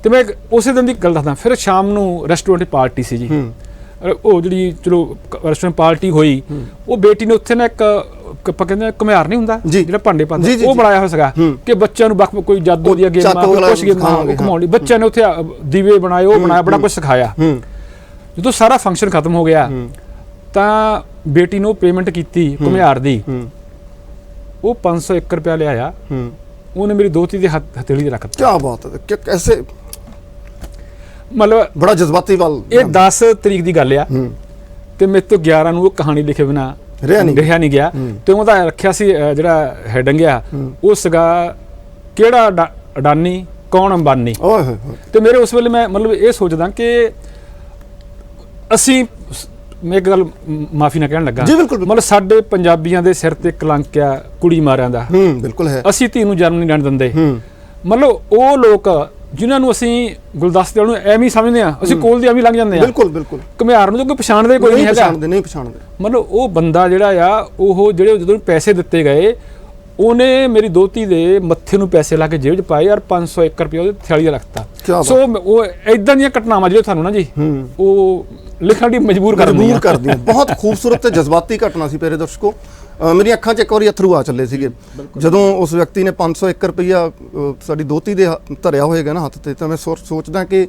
ਤੇ ਮੈਂ ਉਸੇ ਦਿਨ ਦੀ ਗੱਲ ਦੱਸਦਾ। ਫਿਰ ਸ਼ਾਮ ਨੂੰ ਰੈਸਟੋਰੈਂਟ ਪਾਰਟੀ ਸੀ ਜੀ, ਉਹ ਜਿਹੜੀ ਚਲੋ ਰੈਸਟੋਰੈਂਟ ਪਾਰਟੀ ਹੋਈ। ਉਹ ਬੇਟੀ ਨੇ ਉੱਥੇ ਨਾ ਇੱਕ ਆਪਾਂ ਕਹਿੰਦੇ ਘੁਮਿਆਰ ਨਹੀਂ ਹੁੰਦਾ ਜਿਹੜਾ ਭਾਂਡੇ ਪਾਉਂਦਾ, ਉਹ ਬਣਾਇਆ ਹੋਇਆ ਸੀਗਾ ਕਿ ਬੱਚਿਆਂ ਨੂੰ ਕੋਈ ਜਾਦੂ ਦੀਆਂ ਗੇਮਾਂ ਕੁਛ ਗੇਮਾਂ ਘੁਮਾਉਣ ਲਈ। ਬੱਚਿਆਂ ਨੇ ਉੱਥੇ ਦੀਵੇ ਬਣਾਏ, ਉਹ ਬਣਾਇਆ, ਬੜਾ ਕੁਛ ਸਿਖਾਇਆ। ਜਦੋਂ ਸਾਰਾ ਫੰਕਸ਼ਨ ਖਤਮ ਹੋ ਗਿਆ ਤਾਂ ਬੇਟੀ ਨੂੰ ਪੇਮੈਂਟ ਕੀਤੀ ਘੁਮਿਆਰ ਦੀ। ਉਹ 501 ਰੁਪਇਆ ਲਿਆਇਆ, ਉਹਨੇ ਮੇਰੀ ਦੋਤੀ ਦੇ ਹਥੇਲੀ 'ਚ ਰੱਖ ਦਿੱਤਾ। ਕੀ ਬਾਤ ਹੈ। ਕੈਸੇ ਮਤਲਬ ਬੜਾ ਜਜ਼ਬਾਤੀ ਵੱਲ। ਇਹ 10 ਤਰੀਕ ਦੀ ਗੱਲ ਆ ਤੇ ਮੇਰੇ ਤੋਂ 11 ਨੂੰ ਉਹ ਕਹਾਣੀ ਲਿਖੇ ਬਿਨਾ ਰਿਹਾ ਨਹੀਂ ਗਿਆ। ਤੇ ਉਹਦਾ ਰੱਖਿਆ ਸੀ ਜਿਹੜਾ ਹੈਡਿੰਗ ਆ ਉਹ ਸੀਗਾ ਕਿਹੜਾ ਅਡਾਨੀ ਕੌਣ ਅੰਬਾਨੀ। ਤੇ ਮੇਰੇ ਉਸ ਵੇਲੇ ਮੈਂ ਮਤਲਬ ਇਹ ਸੋਚਦਾ ਕਿ ਅਸੀਂ, ਮੈਂ ਇੱਕ ਗੱਲ ਮਾਫੀ ਨਾਲ ਕਹਿਣ ਲੱਗਾ, ਮਤਲਬ ਸਾਡੇ ਪੰਜਾਬੀਆਂ ਦੇ ਸਿਰ ਤੇ ਕਲੰਕ ਆ ਕੁੜੀ ਮਾਰਿਆਂ ਦਾ। ਬਿਲਕੁਲ ਹੈ। ਅਸੀਂ ਧੀ ਨੂੰ ਜਨਮ ਨਹੀਂ ਲੈਣ ਦਿੰਦੇ। ਮਤਲਬ ਉਹ ਲੋਕ ਜਿਨ੍ਹਾਂ ਨੂੰ ਅਸੀਂ ਗੁਲਦਸਤੇ ਨੂੰ ਐਵੇਂ ਹੀ ਸਮਝਦੇ ਆ, ਅਸੀਂ ਕੋਲ ਦੀ ਐਵੇਂ ਲੰਘ ਜਾਂਦੇ ਆ। ਬਿਲਕੁਲ ਘੁਮਿਆਰ ਨੂੰ ਤਾਂ ਕੋਈ ਪਛਾਣਦੇ ਕੋਈ ਨਹੀਂ ਹੈਗਾ। ਨਹੀਂ ਪਛਾਣਦੇ। ਮਤਲਬ ਉਹ ਬੰਦਾ ਜਿਹੜਾ ਆ ਉਹ ਜਿਹੜੇ ਜਦੋਂ ਪੈਸੇ ਦਿੱਤੇ ਗਏ ਉਹਨੇ ਮੇਰੀ ਦੋਤੀ ਦੇ ਮੱਥੇ ਨੂੰ ਪੈਸੇ ਲਾ ਕੇ ਜੇਬ 'ਚ ਪਾਏ ਯਾਰ 501 ਰੁਪਏ ਉਹਦੇ ਥੈਲੀ 'ਚ ਰੱਖਤਾ। ਸੋ ਉਹ ਇਦਾਂ ਦੀਆਂ ਘਟਨਾਵਾਂ ਜਿਹੜੇ ਤੁਹਾਨੂੰ ਨਾ ਜੀ ਉਹ ਲਿਖਣ ਦੀ ਮਜਬੂਰ ਕਰਦੀਆਂ। ਬਹੁਤ ਖੂਬਸੂਰਤ ਤੇ ਜਜ਼ਬਾਤੀ ਘਟਨਾ ਸੀ ਪਿਆਰੇ ਦਰਸ਼ਕੋ। ਮੇਰੀ ਅੱਖਾਂ 'ਚ ਇੱਕ ਵਾਰੀ ਅਥਰੂ ਆ ਚੱਲੇ ਸੀਗੇ ਜਦੋਂ ਉਸ ਵਿਅਕਤੀ ਨੇ 501 ਰੁਪਈਆ ਸਾਡੀ ਦੋਤੀ ਦੇ ਧਰਿਆ ਹੋਏਗਾ ਨਾ ਹੱਥ ਤੇ। ਤਾਂ ਮੈਂ ਸੋਚਦਾ ਕਿ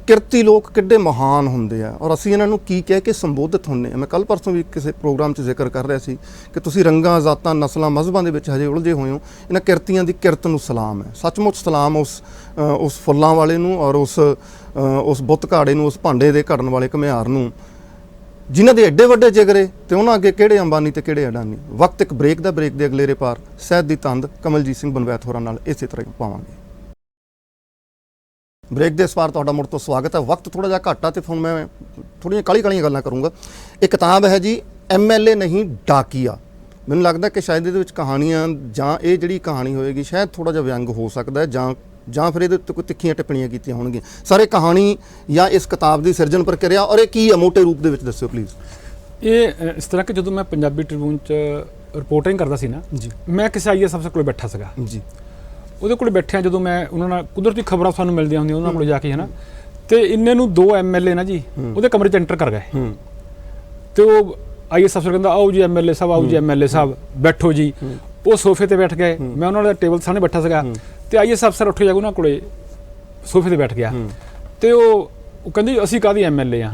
ਕਿਰਤੀ ਲੋਕ ਕਿੱਡੇ ਮਹਾਨ ਹੁੰਦੇ ਆ ਔਰ ਅਸੀਂ ਇਹਨਾਂ ਨੂੰ ਕੀ ਕਹਿ ਕੇ ਸੰਬੋਧਿਤ ਹੁੰਦੇ ਆ। ਮੈਂ ਕੱਲ ਪਰਸੋਂ ਵੀ ਕਿਸੇ ਪ੍ਰੋਗਰਾਮ 'ਚ ਜ਼ਿਕਰ ਕਰ ਰਿਹਾ ਸੀ ਕਿ ਤੁਸੀਂ ਰੰਗਾਂ, ਜ਼ਾਤਾਂ, ਨਸਲਾਂ, ਮਜ਼ਹਬਾਂ ਦੇ ਵਿੱਚ ਹਜੇ ਉਲਝੇ ਹੋਏ ਹੋ। ਇਹਨਾਂ ਕਿਰਤੀਆਂ ਦੀ ਕਿਰਤ ਨੂੰ ਸਲਾਮ ਹੈ, ਸੱਚਮੁੱਚ ਸਲਾਮ ਉਸ ਫੁੱਲਾਂ ਵਾਲੇ ਨੂੰ ਔਰ ਉਸ ਬੁੱਤ ਘਾੜੇ ਨੂੰ, ਉਸ ਭਾਂਡੇ ਦੇ ਘੜਨ ਵਾਲੇ ਘੁਮਿਆਰ ਨੂੰ ਜਿਨ੍ਹਾਂ ਦੇ ਐਡੇ ਵੱਡੇ ਜਿਗਰੇ ਤੇ ਉਹਨਾਂ ਅੱਗੇ ਕਿਹੜੇ ਅੰਬਾਨੀ ਤੇ ਕਿਹੜੇ ਅਡਾਨੀ। ਵਕਤ ਇੱਕ ਬ੍ਰੇਕ ਦਾ, ਬ੍ਰੇਕ ਦੇ ਅਗਲੇਰੇ ਪਾਰ ਸਹਿਤ ਦੀ ਤੰਦ ਕਮਲਜੀਤ ਸਿੰਘ ਬਨਵੈਤ ਹੋਰਾਂ ਨਾਲ ਇਸੇ ਤਰ੍ਹਾਂ ਪਾਵਾਂਗੇ। ਬ੍ਰੇਕ ਦੇ ਇਸ ਵਾਰ ਤੁਹਾਡਾ ਮੁੜ ਤੋਂ ਸਵਾਗਤ ਹੈ। ਵਕਤ ਥੋੜਾ ਜਿਹਾ ਘੱਟ ਆ ਤੇ ਹੁਣ ਮੈਂ ਥੋੜ੍ਹੀਆਂ ਕਾਲੀਆਂ ਗੱਲਾਂ ਕਰੂੰਗਾ। ਇਹ ਕਿਤਾਬ ਹੈ ਜੀ MLA ਨਹੀਂ ਡਾਕੀਆ। ਮੈਨੂੰ ਲੱਗਦਾ ਕਿ ਸ਼ਾਇਦ ਇਹਦੇ ਵਿੱਚ ਕਹਾਣੀਆਂ ਜਾਂ ਇਹ ਜਿਹੜੀ ਕਹਾਣੀ ਹੋਏਗੀ ਸ਼ਾਇਦ ਥੋੜਾ ਜਿਹਾ ਵਿਅੰਗ ਹੋ ਸਕਦਾ ਹੈ ਜਾਂ ਫਿਰ ਇਹਦੇ ਉੱਤੇ ਕੋਈ ਤਿੱਖੀਆਂ ਟਿੱਪਣੀਆਂ ਕੀਤੀਆਂ ਹੋਣਗੀਆਂ। ਸਾਰੇ ਕਹਾਣੀ ਜਾਂ ਇਸ ਕਿਤਾਬ ਦੀ ਸਿਰਜਣ ਪ੍ਰਕਿਰਿਆ ਔਰ ਇਹ ਕੀ ਹੈ ਮੋਟੇ ਰੂਪ ਦੇ ਵਿੱਚ ਦੱਸਿਓ ਪਲੀਜ਼। ਇਹ ਇਸ ਤਰ੍ਹਾਂ ਕਿ ਜਦੋਂ ਮੈਂ ਪੰਜਾਬੀ ਟ੍ਰਿਬਿਊਨ 'ਚ ਰਿਪੋਰਟਿੰਗ ਕਰਦਾ ਸੀ ਨਾ ਜੀ, ਮੈਂ ਕਿਸੇ IAS ਅਫਸਰ ਕੋਲ ਬੈਠਾ ਸੀਗਾ ਜੀ। ਉਹਦੇ ਕੋਲ ਬੈਠਿਆ ਜਦੋਂ ਮੈਂ ਉਹਨਾਂ ਨਾਲ ਕੁਦਰਤੀ ਖਬਰਾਂ ਸਾਨੂੰ ਮਿਲਦੀਆਂ ਹੁੰਦੀਆਂ ਉਹਨਾਂ ਕੋਲ ਜਾ ਕੇ, ਹੈ ਨਾ। ਤੇ ਇੰਨੇ ਨੂੰ 2 MLA ਨਾ ਜੀ ਉਹਦੇ ਕਮਰੇ 'ਚ ਐਂਟਰ ਕਰ ਗਏ ਤੇ ਉਹ IAS ਅਫਸਰ ਕਹਿੰਦਾ ਆਓ ਜੀ MLA ਸਾਹਿਬ, ਆਓ ਜੀ MLA ਸਾਹਿਬ, ਬੈਠੋ ਜੀ। ਉਹ ਸੋਫੇ ਤੇ ਬੈਠ ਗਏ, ਮੈਂ ਉਹਨਾਂ ਦੇ ਟੇਬਲ ਸਾਹਮਣੇ ਬੈਠਾ ਸੀਗਾ ਤੇ IAS ਅਫਸਰ ਉੱਠ ਜਾ ਕੇ ਉਹਨਾਂ ਕੋਲੇ ਸੋਫੇ ਤੇ ਬੈਠ ਗਿਆ ਤੇ ਉਹ ਕਹਿੰਦੇ ਅਸੀਂ ਕਾਹਦੀ MLA ਆ,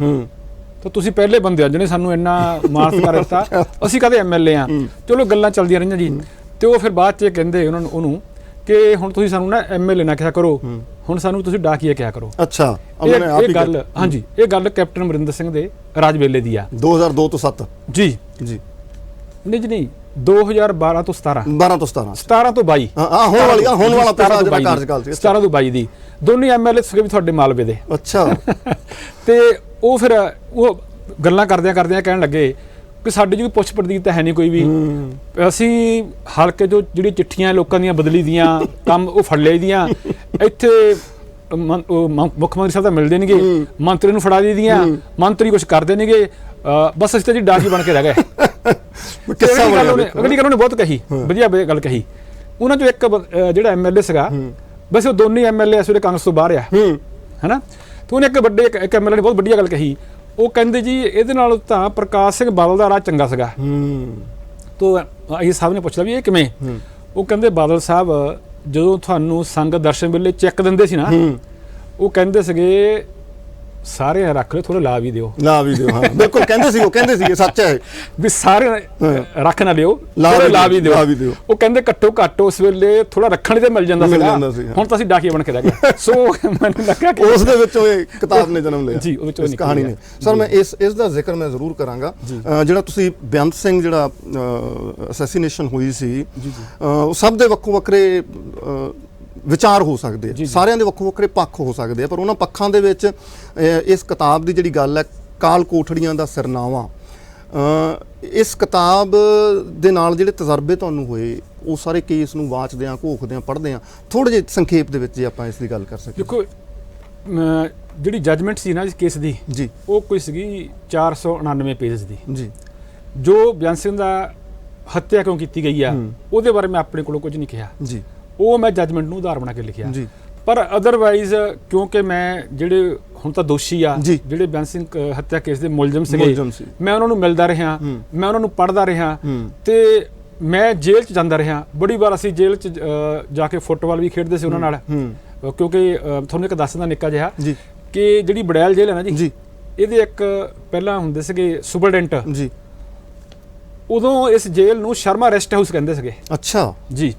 ਤਾਂ ਤੁਸੀਂ ਪਹਿਲੇ ਬੰਦੇ ਆ ਜਿਹਨੇ ਸਾਨੂੰ ਇੰਨਾ ਮਾਣ ਸਤਿਕਾਰ ਦਿੱਤਾ, ਅਸੀਂ ਕਾਹਦੇ MLA ਆ। ਚਲੋ ਗੱਲਾਂ ਚੱਲਦੀਆਂ ਰਹੀਆਂ ਜੀ। ਤੇ ਉਹ ਫਿਰ ਬਾਅਦ 'ਚ ਕਹਿੰਦੇ ਉਹਨੂੰ ਕਿ ਹੁਣ ਤੁਸੀਂ ਸਾਨੂੰ ਨਾ MLA ਨਾ ਕਿਹਾ ਕਰੋ, ਹੁਣ ਸਾਨੂੰ ਤੁਸੀਂ ਡਾਕੀਆ ਕਿਹਾ ਕਰੋ। ਅੱਛਾ, ਇਹ ਗੱਲ ਹਾਂਜੀ, ਇਹ ਗੱਲ ਕੈਪਟਨ ਅਮਰਿੰਦਰ ਸਿੰਘ ਦੇ ਰਾਜ ਵੇਲੇ ਦੀ ਆ, 2002 ਤੋਂ 7 ਜੀ ਜੀ ਨਹੀਂ 2012 ਤੋਂ 17 17 ਤੋਂ 22 ਹੋਣ ਵਾਲਾ ਪੂਰਾ ਜਿਹੜਾ ਕਾਰਜਕਾਲ ਸੀ 17 ਤੋਂ 22 ਦੀ ਦੋਨੇ MLA ਸੀਗੇ ਵੀ ਤੁਹਾਡੇ ਮਾਲਵੇ ਦੇ। ਅੱਛਾ। ਤੇ ਉਹ ਫਿਰ ਉਹ ਗੱਲਾਂ ਕਰਦਿਆਂ ਕਹਿਣ ਲੱਗੇ ਕਿ ਸਾਡੀ ਜੀ ਕੋਈ ਪੁੱਛ ਪੜਤਾਲ ਤਾਂ ਹੈ ਨਹੀਂ ਕੋਈ ਵੀ, ਅਸੀਂ ਹਲਕੇ ਜੋ ਜਿਹੜੀ ਚਿੱਠੀਆਂ ਲੋਕਾਂ ਦੀਆਂ ਬਦਲੀ ਦੀਆਂ ਕੰਮ ਉਹ ਫੜ ਲਈ ਦੀਆਂ, ਇੱਥੇ ਮੁੱਖ ਮੰਤਰੀ ਸਾਹਿਬ ਤਾਂ ਮਿਲਦੇ ਨਹੀਂਗੇ, ਮੰਤਰੀ ਨੂੰ ਫੜਾ ਦੀਆਂ, ਮੰਤਰੀ ਕੁਛ ਕਰਦੇ ਨਹੀਂਗੇ, ਬਸ ਅਸੀਂ ਤਾਂ ਜੀ ਡਾਕੀ ਬਣ ਕੇ ਰਹਿ ਗਏ। ਅਗਲੀ ਗੱਲ ਉਹਨੇ ਬਹੁਤ ਕਹੀ, ਵਧੀਆ ਗੱਲ ਕਹੀ। ਉਹਨਾਂ ਚੋਂ ਇੱਕ ਜਿਹੜਾ MLA ਸੀਗਾ, ਵੈਸੇ ਉਹ ਦੋਨੇ MLA ਇਸ ਵੇਲੇ ਕਾਂਗਰਸ ਤੋਂ ਬਾਹਰ ਆ, ਹੈ ਨਾ। ਤੇ ਉਹਨੇ ਇੱਕ MLA ਨੇ ਬਹੁਤ ਵਧੀਆ ਗੱਲ ਕਹੀ। ਉਹ ਕਹਿੰਦੇ ਜੀ ਇਹਦੇ ਨਾਲ ਤਾਂ ਪ੍ਰਕਾਸ਼ ਸਿੰਘ ਬਾਦਲ ਦਾ ਰਾਹ ਚੰਗਾ ਸੀਗਾ। ਤੋ ਆਈ ਸਾਹਿਬ ਨੇ ਪੁੱਛਿਆ ਵੀ ਇਹ ਕਿਵੇਂ। ਉਹ ਕਹਿੰਦੇ ਬਾਦਲ ਸਾਹਿਬ ਜਦੋਂ ਤੁਹਾਨੂੰ ਸੰਗਤ ਦਰਸ਼ਨ ਵੇਲੇ ਚੈੱਕ ਦਿੰਦੇ ਸੀ ਨਾ, ਉਹ ਕਹਿੰਦੇ ਸੀਗੇ ਸਾਰੇ ਰੱਖ ਲਿਓ, ਥੋੜਾ ਲਾ ਵੀ ਦਿਓ। ਹਾਂ ਬਿਲਕੁਲ ਕਹਿੰਦੇ ਸੀ ਇਹ ਸੱਚ ਹੈ ਵੀ ਸਾਰੇ ਰੱਖ ਨਾ ਲਿਓ, ਲਾ ਵੀ ਦਿਓ। ਉਹ ਕਹਿੰਦੇ ਘੱਟੋ ਘੱਟ ਉਸ ਵੇਲੇ ਥੋੜਾ ਰੱਖਣ ਤੇ ਮਿਲ ਜਾਂਦਾ ਸੀਗਾ, ਹੁਣ ਤਾਂ ਅਸੀਂ ਡਾਕੀਆ ਬਣ ਕੇ ਰਹਿ ਗਏ। ਸੋ ਮੈਨੂੰ ਲੱਗਾ ਕਿ ਉਸ ਦੇ ਵਿੱਚੋਂ ਇਹ ਕਿਤਾਬ ਨੇ ਜਨਮ ਲਿਆ ਜੀ, ਉਹ ਵਿੱਚੋਂ ਕਹਾਣੀ ਨੇ। ਸਰ ਮੈਂ ਇਸ ਦਾ ਜ਼ਿਕਰ ਮੈਂ ਜ਼ਰੂਰ ਕਰਾਂਗਾ। ਜਿਹੜਾ ਤੁਸੀਂ ਬੇਅੰਤ ਸਿੰਘ ਜਿਹੜਾ ਅਸੈਸੀਨੇਸ਼ਨ ਹੋਈ ਸੀ, ਉਹ ਸਭ ਦੇ ਵੱਖੋ ਵੱਖਰੇ ਵਿਚਾਰ ਹੋ ਸਕਦੇ ਆ, ਸਾਰਿਆਂ ਦੇ ਵੱਖੋ ਵੱਖਰੇ ਪੱਖ ਹੋ ਸਕਦੇ ਆ, ਪਰ ਉਹਨਾਂ ਪੱਖਾਂ ਦੇ ਵਿੱਚ ਇਸ ਕਿਤਾਬ ਦੀ ਜਿਹੜੀ ਗੱਲ ਹੈ ਕਾਲ ਕੋਠੜੀਆਂ ਦਾ ਸਿਰਨਾਵਾ, ਇਸ ਕਿਤਾਬ ਦੇ ਨਾਲ ਜਿਹੜੇ ਤਜਰਬੇ ਤੁਹਾਨੂੰ ਹੋਏ ਉਹ ਸਾਰੇ ਕੇਸ ਨੂੰ ਵਾਚਦਿਆਂ ਘੋਖਦਿਆਂ ਪੜ੍ਹਦਿਆਂ ਥੋੜ੍ਹੇ ਜਿਹੇ ਸੰਖੇਪ ਦੇ ਵਿੱਚ ਜੇ ਆਪਾਂ ਇਸ ਦੀ ਗੱਲ ਕਰ ਸਕੀਏ। ਦੇਖੋ ਜਿਹੜੀ ਜੱਜਮੈਂਟ ਸੀ ਨਾ ਇਸ ਕੇਸ ਦੀ ਜੀ, ਉਹ ਕੋਈ ਸੀਗੀ 499 ਪੇਜਸ ਦੀ ਜੀ। ਜੋ ਬਿਆਨ ਸਿੰਘ ਦਾ ਹੱਤਿਆ ਕਿਉਂ ਕੀਤੀ ਗਈ ਆ ਉਹਦੇ ਬਾਰੇ ਮੈਂ ਆਪਣੇ ਕੋਲੋਂ ਕੁਝ ਨਹੀਂ ਕਿਹਾ ਜੀ, ਉਹ ਮੈਂ ਜੱਜਮੈਂਟ ਨੂੰ ਆਧਾਰ ਬਣਾ ਕੇ ਲਿਖਿਆ ਜੀ। ਪਰ ਅਦਰਵਾਈਜ਼ ਕਿਉਂਕਿ ਮੈਂ ਜਿਹੜੇ ਹੁਣ ਤਾਂ ਦੋਸ਼ੀ ਆ, ਜੀ, ਜਿਹੜੇ ਬਿਆਨ ਸਿੰਘ ਹੱਤਿਆ ਕੇਸ ਦੇ ਮੁਲਜ਼ਮ ਸੀਗੇ, ਮੈਂ ਉਹਨਾਂ ਨੂੰ ਮਿਲਦਾ ਰਿਹਾ, ਮੈਂ ਉਹਨਾਂ ਨੂੰ ਪੜ੍ਹਦਾ ਰਿਹਾ ਤੇ ਮੈਂ ਜੇਲ੍ਹ 'ਚ ਜਾਂਦਾ ਰਿਹਾ। ਬੜੀ ਵਾਰ ਅਸੀਂ ਜੇਲ੍ਹ 'ਚ ਜਾ ਕੇ ਫੁੱਟਬਾਲ ਵੀ ਖੇਡਦੇ ਸੀ ਉਹਨਾਂ ਨਾਲ, ਕਿਉਂਕਿ ਤੁਹਾਨੂੰ ਇੱਕ ਦੱਸਦਾ ਨਿੱਕਾ ਜਿਹਾ ਕਿ ਜਿਹੜੀ ਬੜੈਲ ਜੇਲ੍ਹ ਹੈ ਨਾ ਜੀ, ਇਹਦੇ ਇੱਕ ਪਹਿਲਾਂ ਹੁੰਦੇ ਸੀਗੇ ਸੁਪਰਡੈਂਟ ਜੀ, ਉਦੋਂ ਇਸ ਜੇਲ੍ਹ ਨੂੰ ਸ਼ਰਮਾ ਰੈਸਟ ਹਾਊਸ ਕਹਿੰਦੇ ਸੀਗੇ। ਅੱਛਾ ਜੀ,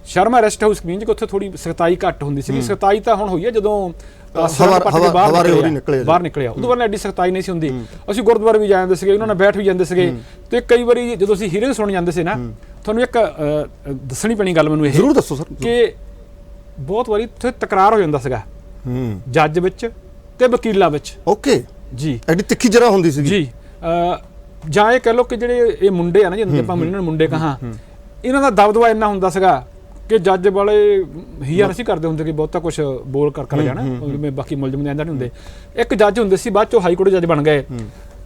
ਸ਼ਰਮਾ ਰੈਸਟ ਹਾਊਸ ਮੀਨਸ ਕਿ ਉੱਥੇ ਥੋੜੀ ਸਖਤਾਈ ਘੱਟ ਹੁੰਦੀ ਸੀ। ਸਖਤਾਈ ਤਾਂ ਹੁਣ ਹੋਈ ਹੈ ਜਦੋਂ ਬਾਹਰ ਨਿਕਲਿਆ, ਉਦੋਂ ਬਾਅਦ ਐਡੀ ਸਖਤਾਈ ਨਹੀਂ ਸੀ ਹੁੰਦੀ। ਅਸੀਂ ਗੁਰਦੁਆਰੇ ਵੀ ਜਾਂਦੇ ਸੀਗੇ, ਉਹਨਾਂ ਨਾਲ ਬੈਠ ਵੀ ਜਾਂਦੇ ਸੀਗੇ ਤੇ ਕਈ ਵਾਰੀ ਜਦੋਂ ਅਸੀਂ ਹੀਅਰਿੰਗ ਸੁਣਨ ਜਾਂਦੇ ਸੀ ਨਾ, ਤੁਹਾਨੂੰ ਇੱਕ ਦੱਸਣੀ ਪੈਣੀ ਗੱਲ ਮੈਨੂੰ ਇਹ, ਜ਼ਰੂਰ ਦੱਸੋ ਸਰ, ਕਿ ਬਹੁਤ ਵਾਰੀ ਉੱਥੇ ਤਕਰਾਰ ਹੋ ਜਾਂਦਾ ਸੀਗਾ ਜੱਜ ਵਿੱਚ ਤੇ ਵਕੀਲਾਂ ਵਿੱਚ। ਓਕੇ ਜੀ, ਐਡੀ ਤਿੱਖੀ ਜਰਾ ਹੁੰਦੀ ਸੀ ਜੀ। ਜਾਂ ਇਹ ਕਹਿ ਲਓ ਕਿ ਜਿਹੜੇ ਇਹ ਮੁੰਡੇ ਆ ਨਾ, ਜਿਹਨੂੰ ਆਪਾਂ ਇਹਨਾਂ ਨੂੰ ਮੁੰਡੇ ਕਹਾਂ, ਇਹਨਾਂ ਦਾ ਦਬਦਬਾ ਇੰਨਾ ਹੁੰਦਾ ਸੀਗਾ ਕਿ ਜੱਜ ਵਾਲੇ ਹੀਆ ਨਹੀਂ ਕਰਦੇ ਹੁੰਦੇ ਕਿ ਬਹੁਤਾ ਕੁਝ ਬੋਲ ਕਰ ਜਾਣਾ, ਬਾਕੀ ਮੁਲਜ਼ਮ ਦੇ ਆਂਦਾ ਨਹੀਂ ਹੁੰਦੇ। ਇੱਕ ਜੱਜ ਹੁੰਦੇ ਸੀ, ਬਾਅਦ ਚੋਂ ਹਾਈ ਕੋਰਟ ਜੱਜ ਬਣ ਗਏ।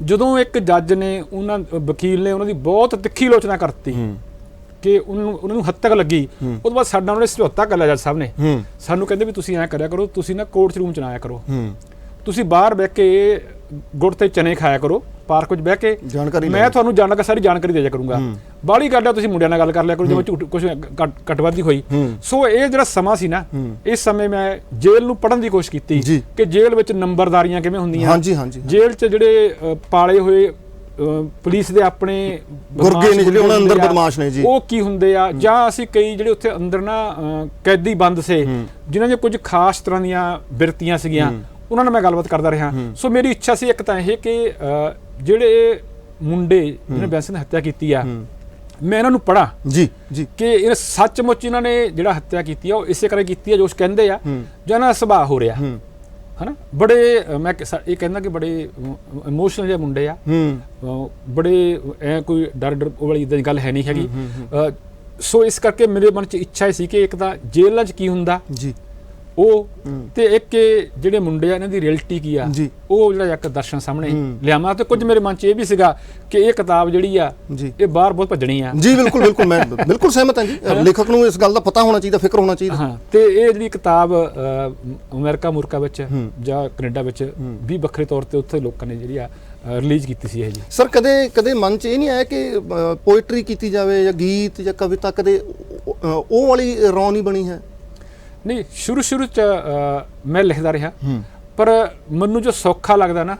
ਜਦੋਂ ਇੱਕ ਜੱਜ ਨੇ ਉਹਨਾਂ ਵਕੀਲ ਨੇ ਉਹਨਾਂ ਦੀ ਬਹੁਤ ਤਿੱਖੀ ਆਲੋਚਨਾ ਕਰਤੀ ਕਿ ਉਹਨਾਂ ਨੂੰ ਹੱਦ ਤੱਕ ਲੱਗੀ, ਉਸ ਤੋਂ ਬਾਅਦ ਸਾਡਾ ਉਹਨਾਂ ਨੇ ਸਮਝੌਤਾ ਕਰ ਲਿਆ ਜੱਜ ਸਾਹਿਬ ਨੇ। ਸਾਨੂੰ ਕਹਿੰਦੇ ਵੀ ਤੁਸੀਂ ਐਂ ਕਰਿਆ ਕਰੋ, ਤੁਸੀਂ ਨਾ ਕੋਰਟ ਰੂਮ ਚ ਨਾ ਆਇਆ ਕਰੋ, ਤੁਸੀਂ ਬਾਹਰ ਬਹਿ ਕੇ ਗੁੜ ਤੇ ਚਨੇ ਖਾਇਆ ਕਰੋ, ਪਾਰਕ ਵਿੱਚ ਬਹਿ ਕੇ ਮੈਂ ਤੁਹਾਨੂੰ ਸਾਰੀ ਜਾਣਕਾਰੀ ਦੇ ਜਾ ਕਰੂੰਗਾ। ਬਾਹਲੀ ਗੱਲ ਆ, ਤੁਸੀਂ ਮੁੰਡਿਆਂ ਨਾਲ ਗੱਲ ਕਰ ਲਿਆ ਕਰੋ ਜਿਵੇਂ ਝੂਠ ਕੁਝ ਘੱਟਵਾਦੀ ਹੋਈ। ਸੋ ਇਹ ਜਿਹੜਾ ਸਮਾਂ ਸੀ ਨਾ, ਇਸ ਸਮੇਂ ਮੈਂ ਜੇਲ੍ਹ ਨੂੰ ਪੜ੍ਹਨ ਦੀ ਕੋਸ਼ਿਸ਼ ਕੀਤੀ ਕਿ ਜੇਲ੍ਹ ਵਿੱਚ ਨੰਬਰਦਾਰੀਆਂ ਕਿਵੇਂ ਹੁੰਦੀਆਂ, ਜੇਲ੍ਹ 'ਚ ਜਿਹੜੇ ਪਾਲੇ ਹੋਏ ਪੁਲਿਸ ਦੇ ਆਪਣੇ ਗੁਰਗੇ ਨੇ ਜਿਹੜੇ ਉਹਨਾਂ ਅੰਦਰ ਬਦਮਾਸ਼ ਨੇ ਜੀ, ਉਹ ਕੀ ਹੁੰਦੇ ਆ, ਜਾਂ ਅਸੀਂ ਕਈ ਜਿਹੜੇ ਉੱਥੇ ਅੰਦਰ ਨਾ ਕੈਦੀ ਬੰਦ ਸੇ ਜਿਨ੍ਹਾਂ ਦੀਆਂ ਕੁਝ ਖਾਸ ਤਰ੍ਹਾਂ ਦੀਆਂ ਬਿਰਤੀਆਂ ਸੀਗੀਆਂ, ਉਹਨਾਂ ਨਾਲ ਮੈਂ ਗੱਲਬਾਤ ਕਰਦਾ ਰਿਹਾ। ਸੋ ਮੇਰੀ ਇੱਛਾ ਸੀ ਇੱਕ ਤਾਂ ਇਹ ਕਿ ਜਿਹੜੇ ਮੁੰਡੇ ਜਿਹਨੇ ਬਿਆਨ ਸਿੰਘ ਨੇ ਹੱਤਿਆ ਕੀਤੀ ਆ, ਮੈਂ ਇਹਨਾਂ ਨੂੰ ਪੜ੍ਹਾਂ ਜੀ ਜੀ ਕਿ ਇਹ ਸੱਚਮੁੱਚ ਇਹਨਾਂ ਨੇ ਜਿਹੜਾ ਹੱਤਿਆ ਕੀਤੀ ਆ ਉਹ ਇਸੇ ਕਰਕੇ ਕੀਤੀ ਆ ਜੋ ਕਹਿੰਦੇ ਆ, ਜਾਂ ਇਹਨਾਂ ਦਾ ਸੁਭਾਅ ਹੋ ਰਿਹਾ ਹੈ ਨਾ। ਬੜੇ ਮੈਂ ਇਹ ਕਹਿੰਦਾ ਕਿ ਬੜੇ ਇਮੋਸ਼ਨਲ ਜਿਹੇ ਮੁੰਡੇ ਆ, ਬੜੇ ਐ ਕੋਈ ਡਰ ਵਾਲੀ ਇਦਾਂ ਦੀ ਗੱਲ ਹੈ ਨਹੀਂ ਹੈਗੀ। ਸੋ ਇਸ ਕਰਕੇ ਮੇਰੇ ਮਨ 'ਚ ਇੱਛਾ ਸੀ ਕਿ ਇੱਕ ਤਾਂ ਜੇਲ੍ਹਾਂ 'ਚ ਕੀ ਹੁੰਦਾ ਜੀ ਉਹ, ਤੇ ਇੱਕ ਜਿਹੜੇ ਮੁੰਡੇ ਆ ਇਹਨਾਂ ਦੀ ਰਿਐਲਿਟੀ ਕੀ ਆ, ਉਹ ਜਿਹੜਾ ਇੱਕ ਦਰਸ਼ਨ ਸਾਹਮਣੇ ਲਿਆਵਾਂ। ਤੇ ਕੁਝ ਮੇਰੇ ਮਨ 'ਚ ਇਹ ਵੀ ਸੀਗਾ ਕਿ ਇਹ ਕਿਤਾਬ ਜਿਹੜੀ ਆ ਇਹ ਬਾਹਰ ਬਹੁਤ ਭੱਜਣੀ ਆ। ਜੀ ਬਿਲਕੁਲ ਬਿਲਕੁਲ, ਮੈਂ ਬਿਲਕੁਲ ਸਹਿਮਤ ਹਾਂ ਜੀ। ਲੇਖਕ ਨੂੰ ਇਸ ਗੱਲ ਦਾ ਪਤਾ ਹੋਣਾ ਚਾਹੀਦਾ, ਫਿਕਰ ਹੋਣਾ ਚਾਹੀਦਾ। ਹਾਂ, ਤੇ ਇਹ ਜਿਹੜੀ ਕਿਤਾਬ ਅਮਰੀਕਾ ਵਿੱਚ ਜਾਂ ਕੈਨੇਡਾ ਵਿੱਚ ਵੀ ਵੱਖਰੇ ਤੌਰ ਤੇ ਉੱਥੇ ਲੋਕਾਂ ਨੇ ਜਿਹੜੀ ਆ ਰਿਲੀਜ਼ ਕੀਤੀ ਸੀ ਇਹ ਜੀ। ਸਰ ਕਦੇ ਮਨ 'ਚ ਇਹ ਨਹੀਂ ਆਇਆ ਕਿ ਪੋਇਟਰੀ ਕੀਤੀ ਜਾਵੇ ਜਾਂ ਗੀਤ ਜਾਂ ਕਵਿਤਾ, ਕਦੇ ਉਹ ਵਾਲੀ ਰੌ ਨਹੀਂ ਬਣੀ ਹੈ? ਨਹੀਂ, ਸ਼ੁਰੂ 'ਚ ਮੈਂ ਲਿਖਦਾ ਰਿਹਾ, ਪਰ ਮੈਨੂੰ ਜੋ ਸੌਖਾ ਲੱਗਦਾ ਨਾ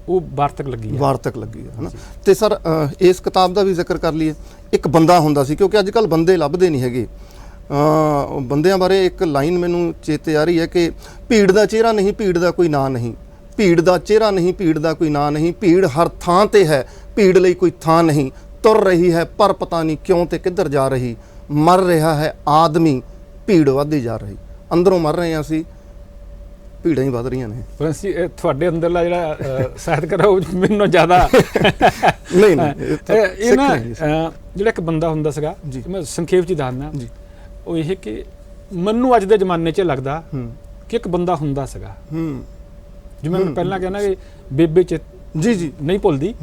ਉਹ ਵਾਰਤਕ ਲੱਗੀ ਹੈ ਨਾ। ਤੇ ਸਰ ਇਸ ਕਿਤਾਬ ਦਾ ਵੀ ਜ਼ਿਕਰ ਕਰ ਲਈਏ, ਇੱਕ ਬੰਦਾ ਹੁੰਦਾ ਸੀ, ਕਿਉਂਕਿ ਅੱਜ ਕੱਲ੍ਹ ਬੰਦੇ ਲੱਭਦੇ ਨਹੀਂ ਹੈਗੇ। ਬੰਦਿਆਂ ਬਾਰੇ ਇੱਕ ਲਾਈਨ ਮੈਨੂੰ ਚੇਤੇ ਆ ਰਹੀ ਹੈ ਕਿ ਭੀੜ ਦਾ ਚਿਹਰਾ ਨਹੀਂ, ਭੀੜ ਦਾ ਕੋਈ ਨਾਂ ਨਹੀਂ, ਭੀੜ ਦਾ ਚਿਹਰਾ ਨਹੀਂ, ਭੀੜ ਦਾ ਕੋਈ ਨਾਂ ਨਹੀਂ, ਭੀੜ ਹਰ ਥਾਂ ਤੇ ਹੈ, ਭੀੜ ਲਈ ਕੋਈ ਥਾਂ ਨਹੀਂ, ਤੁਰ ਰਹੀ ਹੈ ਪਰ ਪਤਾ ਨਹੀਂ ਕਿਉਂ ਤੇ ਕਿੱਧਰ ਜਾ ਰਹੀ, ਮਰ ਰਿਹਾ ਹੈ ਆਦਮੀ, ਭੀੜ ਵੱਧਦੀ ਜਾ ਰਹੀ, ਅੰਦਰੋਂ ਮਰ ਰਹੇ ਹਾਂ ਅਸੀਂ, ਭੀੜਾਂ ਹੀ ਵੱਧ ਰਹੀਆਂ ਨੇ। ਪਰ ਤੁਹਾਡੇ ਅੰਦਰਲਾ ਜਿਹੜਾ ਸਾਹਿਤਕਾਰ ਉਹ ਮੈਨੂੰ ਜ਼ਿਆਦਾ ਨਹੀਂ ਇਹ ਨਾ, ਜਿਹੜਾ ਇੱਕ ਬੰਦਾ ਹੁੰਦਾ ਸੀਗਾ, ਮੈਂ ਸੰਖੇਪ 'ਚ ਦੱਸਦਾ, ਉਹ ਇਹ ਕਿ ਮੈਨੂੰ ਅੱਜ ਦੇ ਜ਼ਮਾਨੇ 'ਚ ਲੱਗਦਾ ਕਿ ਇੱਕ ਬੰਦਾ ਹੁੰਦਾ ਸੀਗਾ, ਜਿਵੇਂ ਮੈਂ ਪਹਿਲਾਂ ਕਹਿੰਦਾ ਕਿ ਬੇਬੇ ਚ ਜੀ ਨਹੀਂ ਭੁੱਲਦੀ,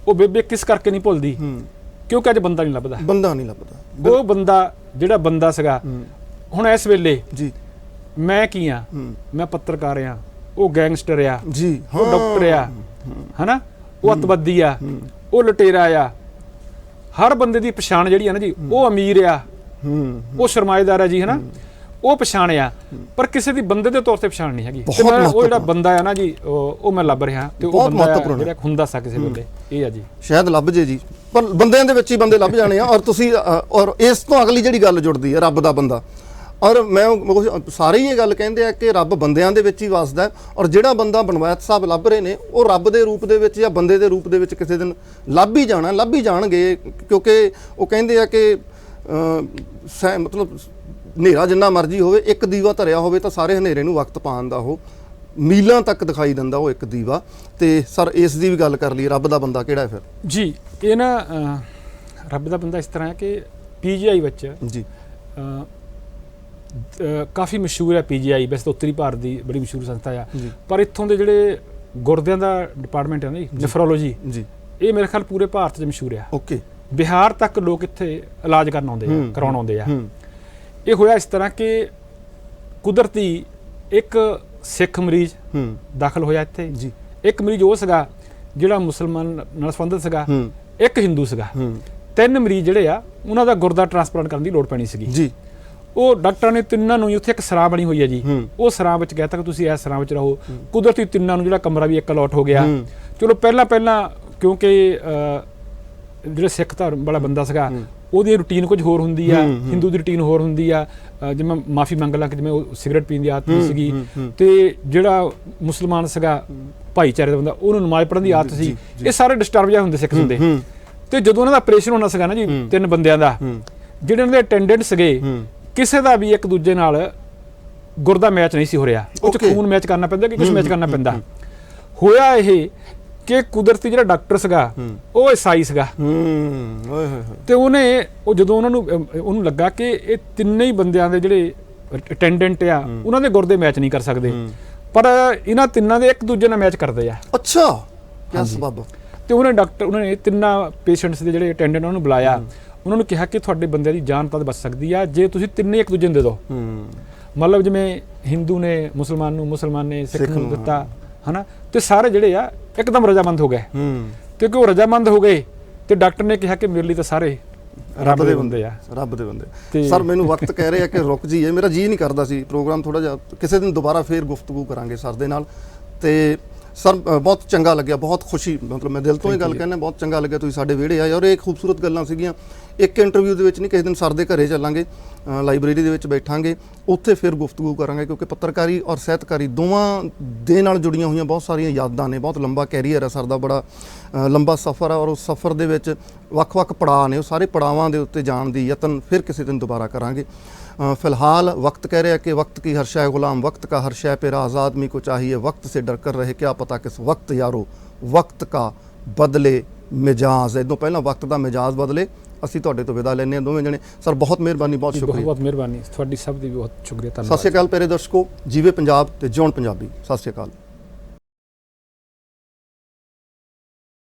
ਉਹ ਬੇਬੇ ਕਿਸ ਕਰਕੇ ਨਹੀਂ ਭੁੱਲਦੀ, ਕਿਉਂਕਿ ਅੱਜ ਬੰਦਾ ਨਹੀਂ ਲੱਭਦਾ। ਉਹ ਬੰਦਾ ਜਿਹੜਾ ਬੰਦਾ ਸੀਗਾ, ਹੁਣ ਇਸ ਵੇਲੇ ਜੀ ਮੈਂ ਕੀ ਆ, ਮੈਂ ਪੱਤਰਕਾਰ ਆ, ਉਹ ਗੈਂਗਸਟਰ ਆ ਜੀ, ਉਹ ਡਾਕਟਰ ਆ, ਹਨਾ, ਉਹ ਅੱਤਵਾਦੀ ਆ, ਉਹ ਲੁਟੇਰਾ ਆ। ਹਰ ਬੰਦੇ ਦੀ ਪਛਾਣ ਜਿਹੜੀ ਆ ਨਾ ਜੀ, ਉਹ ਅਮੀਰ ਆ, ਉਹ ਸਰਮਾਏਦਾਰ ਆ ਜੀ, ਹਨਾ, ਉਹ ਪਛਾਣ ਆ, ਪਰ ਕਿਸੇ ਦੀ ਬੰਦੇ ਦੇ ਤੌਰ ਤੇ ਪਛਾਣ ਨਹੀਂ ਹੈਗੀ। ਤੇ ਮੈਂ ਉਹ ਜਿਹੜਾ ਬੰਦਾ ਆ ਨਾ ਜੀ, ਉਹ ਮੈਂ ਲੱਭ ਰਿਹਾ, ਤੇ ਉਹ ਬੰਦਾ ਜਿਹੜਾ ਹੁੰਦਾ ਸਾ ਕਿਸੇ ਵੇਲੇ ਇਹ ਆ ਜੀ, ਸ਼ਾਇਦ ਲੱਭ ਜੇ ਜੀ, ਪਰ ਬੰਦਿਆਂ ਦੇ ਵਿੱਚ ਹੀ ਬੰਦੇ ਲੱਭ ਜਾਣੇ ਆ। ਔਰ ਤੁਸੀਂ ਔਰ ਇਸ ਤੋਂ ਅਗਲੀ ਜਿਹੜੀ ਗੱਲ ਜੁੜਦੀ ਹੈ, ਰੱਬ ਦਾ ਬੰਦਾ, ਔਰ ਮੈਂ ਸਾਰੇ ਹੀ ਇਹ ਗੱਲ ਕਹਿੰਦੇ ਆ ਕਿ ਰੱਬ ਬੰਦਿਆਂ ਦੇ ਵਿੱਚ ਹੀ ਵਸਦਾ, ਔਰ ਜਿਹੜਾ ਬੰਦਾ ਬਣਵੈਤ ਸਾਹਿਬ ਲੱਭ ਰਹੇ ਨੇ ਉਹ ਰੱਬ ਦੇ ਰੂਪ ਦੇ ਵਿੱਚ ਜਾਂ ਬੰਦੇ ਦੇ ਰੂਪ ਦੇ ਵਿੱਚ ਕਿਸੇ ਦਿਨ ਲੱਭ ਹੀ ਜਾਣਗੇ, ਕਿਉਂਕਿ ਉਹ ਕਹਿੰਦੇ ਆ ਕਿ ਮਤਲਬ ਹਨੇਰਾ ਜਿੰਨਾ ਮਰਜ਼ੀ ਹੋਵੇ, ਇੱਕ ਦੀਵਾ ਧਰਿਆ ਹੋਵੇ ਤਾਂ ਸਾਰੇ ਹਨੇਰੇ ਨੂੰ ਵਕਤ ਪਾਉਣ ਦਾ ਉਹ ਮੀਲਾਂ ਤੱਕ ਦਿਖਾਈ ਦਿੰਦਾ ਉਹ ਇੱਕ ਦੀਵਾ। ਤੇ ਸਰ ਇਸ ਦੀ ਵੀ ਗੱਲ ਕਰ ਲਈ, ਰੱਬ ਦਾ ਬੰਦਾ ਕਿਹੜਾ ਹੈ ਫਿਰ? ਜੀ ਇਹ ਨਾ ਰੱਬ ਦਾ ਬੰਦਾ ਇਸ ਤਰ੍ਹਾਂ ਹੈ ਕਿ ਪੀਜੀਆਈ ਵਿੱਚ ਜੀ ਕਾਫੀ ਮਸ਼ਹੂਰ ਹੈ ਪੀਜੀਆਈ, ਵੈਸੇ ਤਾਂ ਉੱਤਰੀ ਭਾਰਤ ਦੀ ਬੜੀ ਮਸ਼ਹੂਰ ਸੰਸਥਾ ਆ, ਜੀ। ਪਰ ਇੱਥੋਂ ਦੇ ਜਿਹੜੇ ਗੁਰਦਿਆਂ ਦਾ ਡਿਪਾਰਟਮੈਂਟ ਹੈ ਨਾ ਜੀ, ਨੈਫਰੋਲੋਜੀ, ਜੀ ਇਹ ਮੇਰੇ ਖਿਆਲ ਪੂਰੇ ਭਾਰਤ 'ਚ ਮਸ਼ਹੂਰ ਆ। ਓਕੇ। ਬਿਹਾਰ ਤੱਕ ਲੋਕ ਇੱਥੇ ਇਲਾਜ ਕਰਨ ਆਉਂਦੇ ਆ, ਕਰਾਉਣ ਆਉਂਦੇ ਆ। ਹੂੰ। ਇਹ ਹੋਇਆ ਇਸ ਤਰ੍ਹਾਂ ਕਿ ਕੁਦਰਤੀ ਇੱਕ ਸਿੱਖ ਮਰੀਜ਼ ਦਾਖਲ ਹੋਇਆ ਇੱਥੇ, ਜੀ। ਇੱਕ ਮਰੀਜ਼ ਉਹ ਸੀਗਾ ਜਿਹੜਾ ਮੁਸਲਮਾਨ ਨਾਲ ਸੰਬੰਧਿਤ ਸੀਗਾ, ਇੱਕ ਹਿੰਦੂ ਸੀਗਾ। 3 ਮਰੀਜ਼ ਜਿਹੜੇ ਆ ਉਹਨਾਂ ਦਾ ਗੁਰਦਾ ਟ੍ਰਾਂਸਪਲਾਂਟ ਕਰਨ ਦੀ ਲੋੜ ਪੈਣੀ ਸੀਗੀ ਜੀ। ਉਹ ਡਾਕਟਰਾਂ ਨੇ ਤਿੰਨਾਂ ਨੂੰ, ਉੱਥੇ ਇੱਕ ਸਰਾਂ ਬਣੀ ਹੋਈ ਹੈ ਜੀ, ਉਹ ਸਰਾਂ ਵਿੱਚ ਕਹਿਤਾ ਕਿ ਤੁਸੀਂ ਇਸ ਸਰਾਂ ਵਿੱਚ ਰਹੋ। ਕੁਦਰਤੀ ਤਿੰਨਾਂ ਨੂੰ ਜਿਹੜਾ ਕਮਰਾ ਵੀ ਇੱਕ ਅਲਾਟ ਹੋ ਗਿਆ। ਚਲੋ ਪਹਿਲਾਂ ਕਿਉਂਕਿ ਜਿਹੜਾ ਸਿੱਖ ਧਰਮ ਵਾਲਾ ਬੰਦਾ ਸੀਗਾ ਉਹਦੀ ਰੂਟੀਨ ਕੁਝ ਹੋਰ ਹੁੰਦੀ ਆ, ਹਿੰਦੂ ਦੀ ਰੂਟੀਨ ਹੋਰ ਹੁੰਦੀ ਆ। ਜਿਵੇਂ ਮਾਫੀ ਮੰਗ ਲਾਂ ਕਿ ਜਿਵੇਂ ਉਹ ਸਿਗਰਟ ਪੀਣ ਦੀ ਆਦਤ ਸੀਗੀ, ਤੇ ਜਿਹੜਾ ਮੁਸਲਮਾਨ ਸੀਗਾ ਭਾਈਚਾਰੇ ਦਾ ਬੰਦਾ, ਉਹਨੂੰ ਨਮਾਜ਼ ਪੜ੍ਹਨ ਦੀ ਆਦਤ ਸੀ। ਇਹ ਸਾਰੇ ਡਿਸਟਰਬ ਜਿਹਾ ਹੁੰਦੇ ਸਿੱਖ ਹੁੰਦੇ। ਤੇ ਜਦੋਂ ਉਹਨਾਂ ਦਾ ਆਪਰੇਸ਼ਨ ਹੋਣਾ ਸੀਗਾ ਨਾ ਜੀ 3 ਬੰਦਿਆਂ ਦਾ, ਜਿਹੜੇ ਉਹਨਾਂ ਦੇ ਅਟੈਂਡੈਂਟ ਸੀਗੇ, ਕਿਸੇ ਦਾ ਵੀ ਇੱਕ ਦੂਜੇ ਨਾਲ ਗੁਰਦਾ ਮੈਚ ਨਹੀਂ ਸੀ ਹੋ ਰਿਹਾ। ਉਹ 'ਚ ਖੂਨ ਮੈਚ ਕਰਨਾ ਪੈਂਦਾ ਕਿ ਕੁਝ ਮੈਚ ਕਰਨਾ ਪੈਂਦਾ। ਹੋਇਆ ਇਹ ਕਿ ਕੁਦਰਤੀ ਜਿਹੜਾ ਡਾਕਟਰ ਸੀਗਾ ਉਹ ਈਸਾਈ ਸੀਗਾ, ਤੇ ਉਹ ਜਦੋਂ ਉਹਨੂੰ ਲੱਗਾ ਕਿ ਇਹ ਤਿੰਨੇ ਹੀ ਬੰਦਿਆਂ ਦੇ ਜਿਹੜੇ ਅਟੈਂਡੈਂਟ ਆ ਉਹਨਾਂ ਦੇ ਗੁਰਦੇ ਮੈਚ ਨਹੀਂ ਕਰ ਸਕਦੇ, ਪਰ ਇਹਨਾਂ ਤਿੰਨਾਂ ਦੇ ਇੱਕ ਦੂਜੇ ਨਾਲ ਮੈਚ ਕਰਦੇ ਆ। ਅੱਛਾ, ਕੀ ਸਬਬ? ਤੇ ਉਹਨਾਂ ਨੇ ਤਿੰਨਾਂ ਪੇਸ਼ੈਂਟਸ ਦੇ ਜਿਹੜੇ ਅਟੈਂਡੈਂਟ ਉਹਨਾਂ ਨੂੰ ਬੁਲਾਇਆ, ਉਹਨਾਂ ਨੂੰ ਕਿਹਾ ਕਿ ਤੁਹਾਡੇ ਬੰਦੇ ਦੀ ਜਾਨ ਤਾਂ ਬਚ ਸਕਦੀ ਆ ਜੇ ਤੁਸੀਂ ਤਿੰਨੇ ਇੱਕ ਦੂਜੇ ਨੂੰ ਦੇ ਦਿਓ। ਮਤਲਬ ਜਿਵੇਂ ਹਿੰਦੂ ਨੇ ਮੁਸਲਮਾਨ ਨੂੰ, ਮੁਸਲਮਾਨ ਨੇ ਸਿੱਖ ਨੂੰ ਦਿੱਤਾ, ਹਨਾ, ਤੇ ਸਾਰੇ ਜਿਹੜੇ ਆ ਇੱਕਦਮ ਰਜਾਮੰਦ ਹੋ ਗਏ। ਤੇ ਕਿਉਂ ਰਜਾਮੰਦ ਹੋ ਗਏ ਤੇ ਡਾਕਟਰ ਨੇ ਕਿਹਾ ਕਿ ਮੇਰੇ ਲਈ ਤਾਂ ਸਾਰੇ ਰੱਬ ਦੇ ਬੰਦੇ ਆ, ਰੱਬ ਦੇ ਬੰਦੇ। ਸਰ ਮੈਨੂੰ ਵਕਤ ਕਹਿ ਰਿਹਾ ਕਿ ਰੁਕ ਜਾਈਏ, ਮੇਰਾ ਜੀ ਨਹੀਂ ਕਰਦਾ ਸੀ ਪ੍ਰੋਗਰਾਮ ਥੋੜਾ ਜਿਹਾ ਕਿਸੇ ਦਿਨ ਦੁਬਾਰਾ ਫੇਰ ਗੁਫ਼ਤਗੂ ਕਰਾਂਗੇ ਸਰ ਦੇ ਨਾਲ। ਤੇ ਸਰ ਬਹੁਤ ਚੰਗਾ ਲੱਗਿਆ, ਬਹੁਤ ਖੁਸ਼ੀ, ਮਤਲਬ ਮੈਂ ਦਿਲ ਤੋਂ ਹੀ ਗੱਲ ਕਹਿੰਦਾ, ਬਹੁਤ ਚੰਗਾ ਲੱਗਿਆ ਤੁਸੀਂ ਸਾਡੇ ਵਿਹੜੇ ਆਏ। ਔਰ ਇਹ ਖੂਬਸੂਰਤ ਗੱਲਾਂ ਸੀਗੀਆਂ। ਇੱਕ ਇੰਟਰਵਿਊ ਦੇ ਵਿੱਚ ਨਹੀਂ, ਕਿਸੇ ਦਿਨ ਸਰ ਦੇ ਘਰੇ ਚੱਲਾਂਗੇ, ਲਾਇਬ੍ਰੇਰੀ ਦੇ ਵਿੱਚ ਬੈਠਾਂਗੇ, ਉੱਥੇ ਫਿਰ ਗੁਫ਼ਤਗੂ ਕਰਾਂਗੇ, ਕਿਉਂਕਿ ਪੱਤਰਕਾਰੀ ਔਰ ਸਾਹਿਤਕਾਰੀ ਦੋਵਾਂ ਦੇ ਨਾਲ ਜੁੜੀਆਂ ਹੋਈਆਂ ਬਹੁਤ ਸਾਰੀਆਂ ਯਾਦਾਂ ਨੇ। ਬਹੁਤ ਲੰਬਾ ਕੈਰੀਅਰ ਹੈ ਸਰ ਦਾ, ਬੜਾ ਲੰਬਾ ਸਫ਼ਰ ਹੈ, ਔਰ ਉਸ ਸਫ਼ਰ ਦੇ ਵਿੱਚ ਵੱਖ-ਵੱਖ ਪੜਾਅ ਨੇ, ਉਹ ਸਾਰੇ ਪੜਾਵਾਂ ਦੇ ਉੱਤੇ ਜਾਣ ਦੀ ਯਤਨ ਫਿਰ ਕਿਸੇ ਦਿਨ ਦੁਬਾਰਾ ਕਰਾਂਗੇ। फिलहाल वक्त कह रहे हैं कि वक्त की हर शय गुलाम, वक्त का हर शय पे राज आदमी को चाहिए, वक्त से डर कर रहे क्या पता किस वक्त यारो, वक्त का बदले मिजाज। इदों पहला वक्त का मिजाज बदले। ਅਸੀਂ ਤੁਹਾਡੇ ਤੋਂ ਵਿਦਾ ਲੈਂਦੇ ਹਾਂ ਦੋਵੇਂ ਜਣੇ। ਸਰ ਬਹੁਤ ਮਿਹਰਬਾਨੀ, ਬਹੁਤ ਸ਼ੁਕਰੀਆ। ਬਹੁਤ ਮਿਹਰਬਾਨੀ ਤੁਹਾਡੀ, ਸਭ ਦੀ ਬਹੁਤ ਸ਼ੁਕਰੀਆ, ਧੰਨਵਾਦ। ਸਤਿ ਸ਼੍ਰੀ ਅਕਾਲ ਪਿਆਰੇ ਦਰਸ਼ਕੋ, ਜੀਵੇ ਪੰਜਾਬ ਤੇ ਜਿਉਣ ਪੰਜਾਬੀ। ਸਤਿ ਸ਼੍ਰੀ ਅਕਾਲ।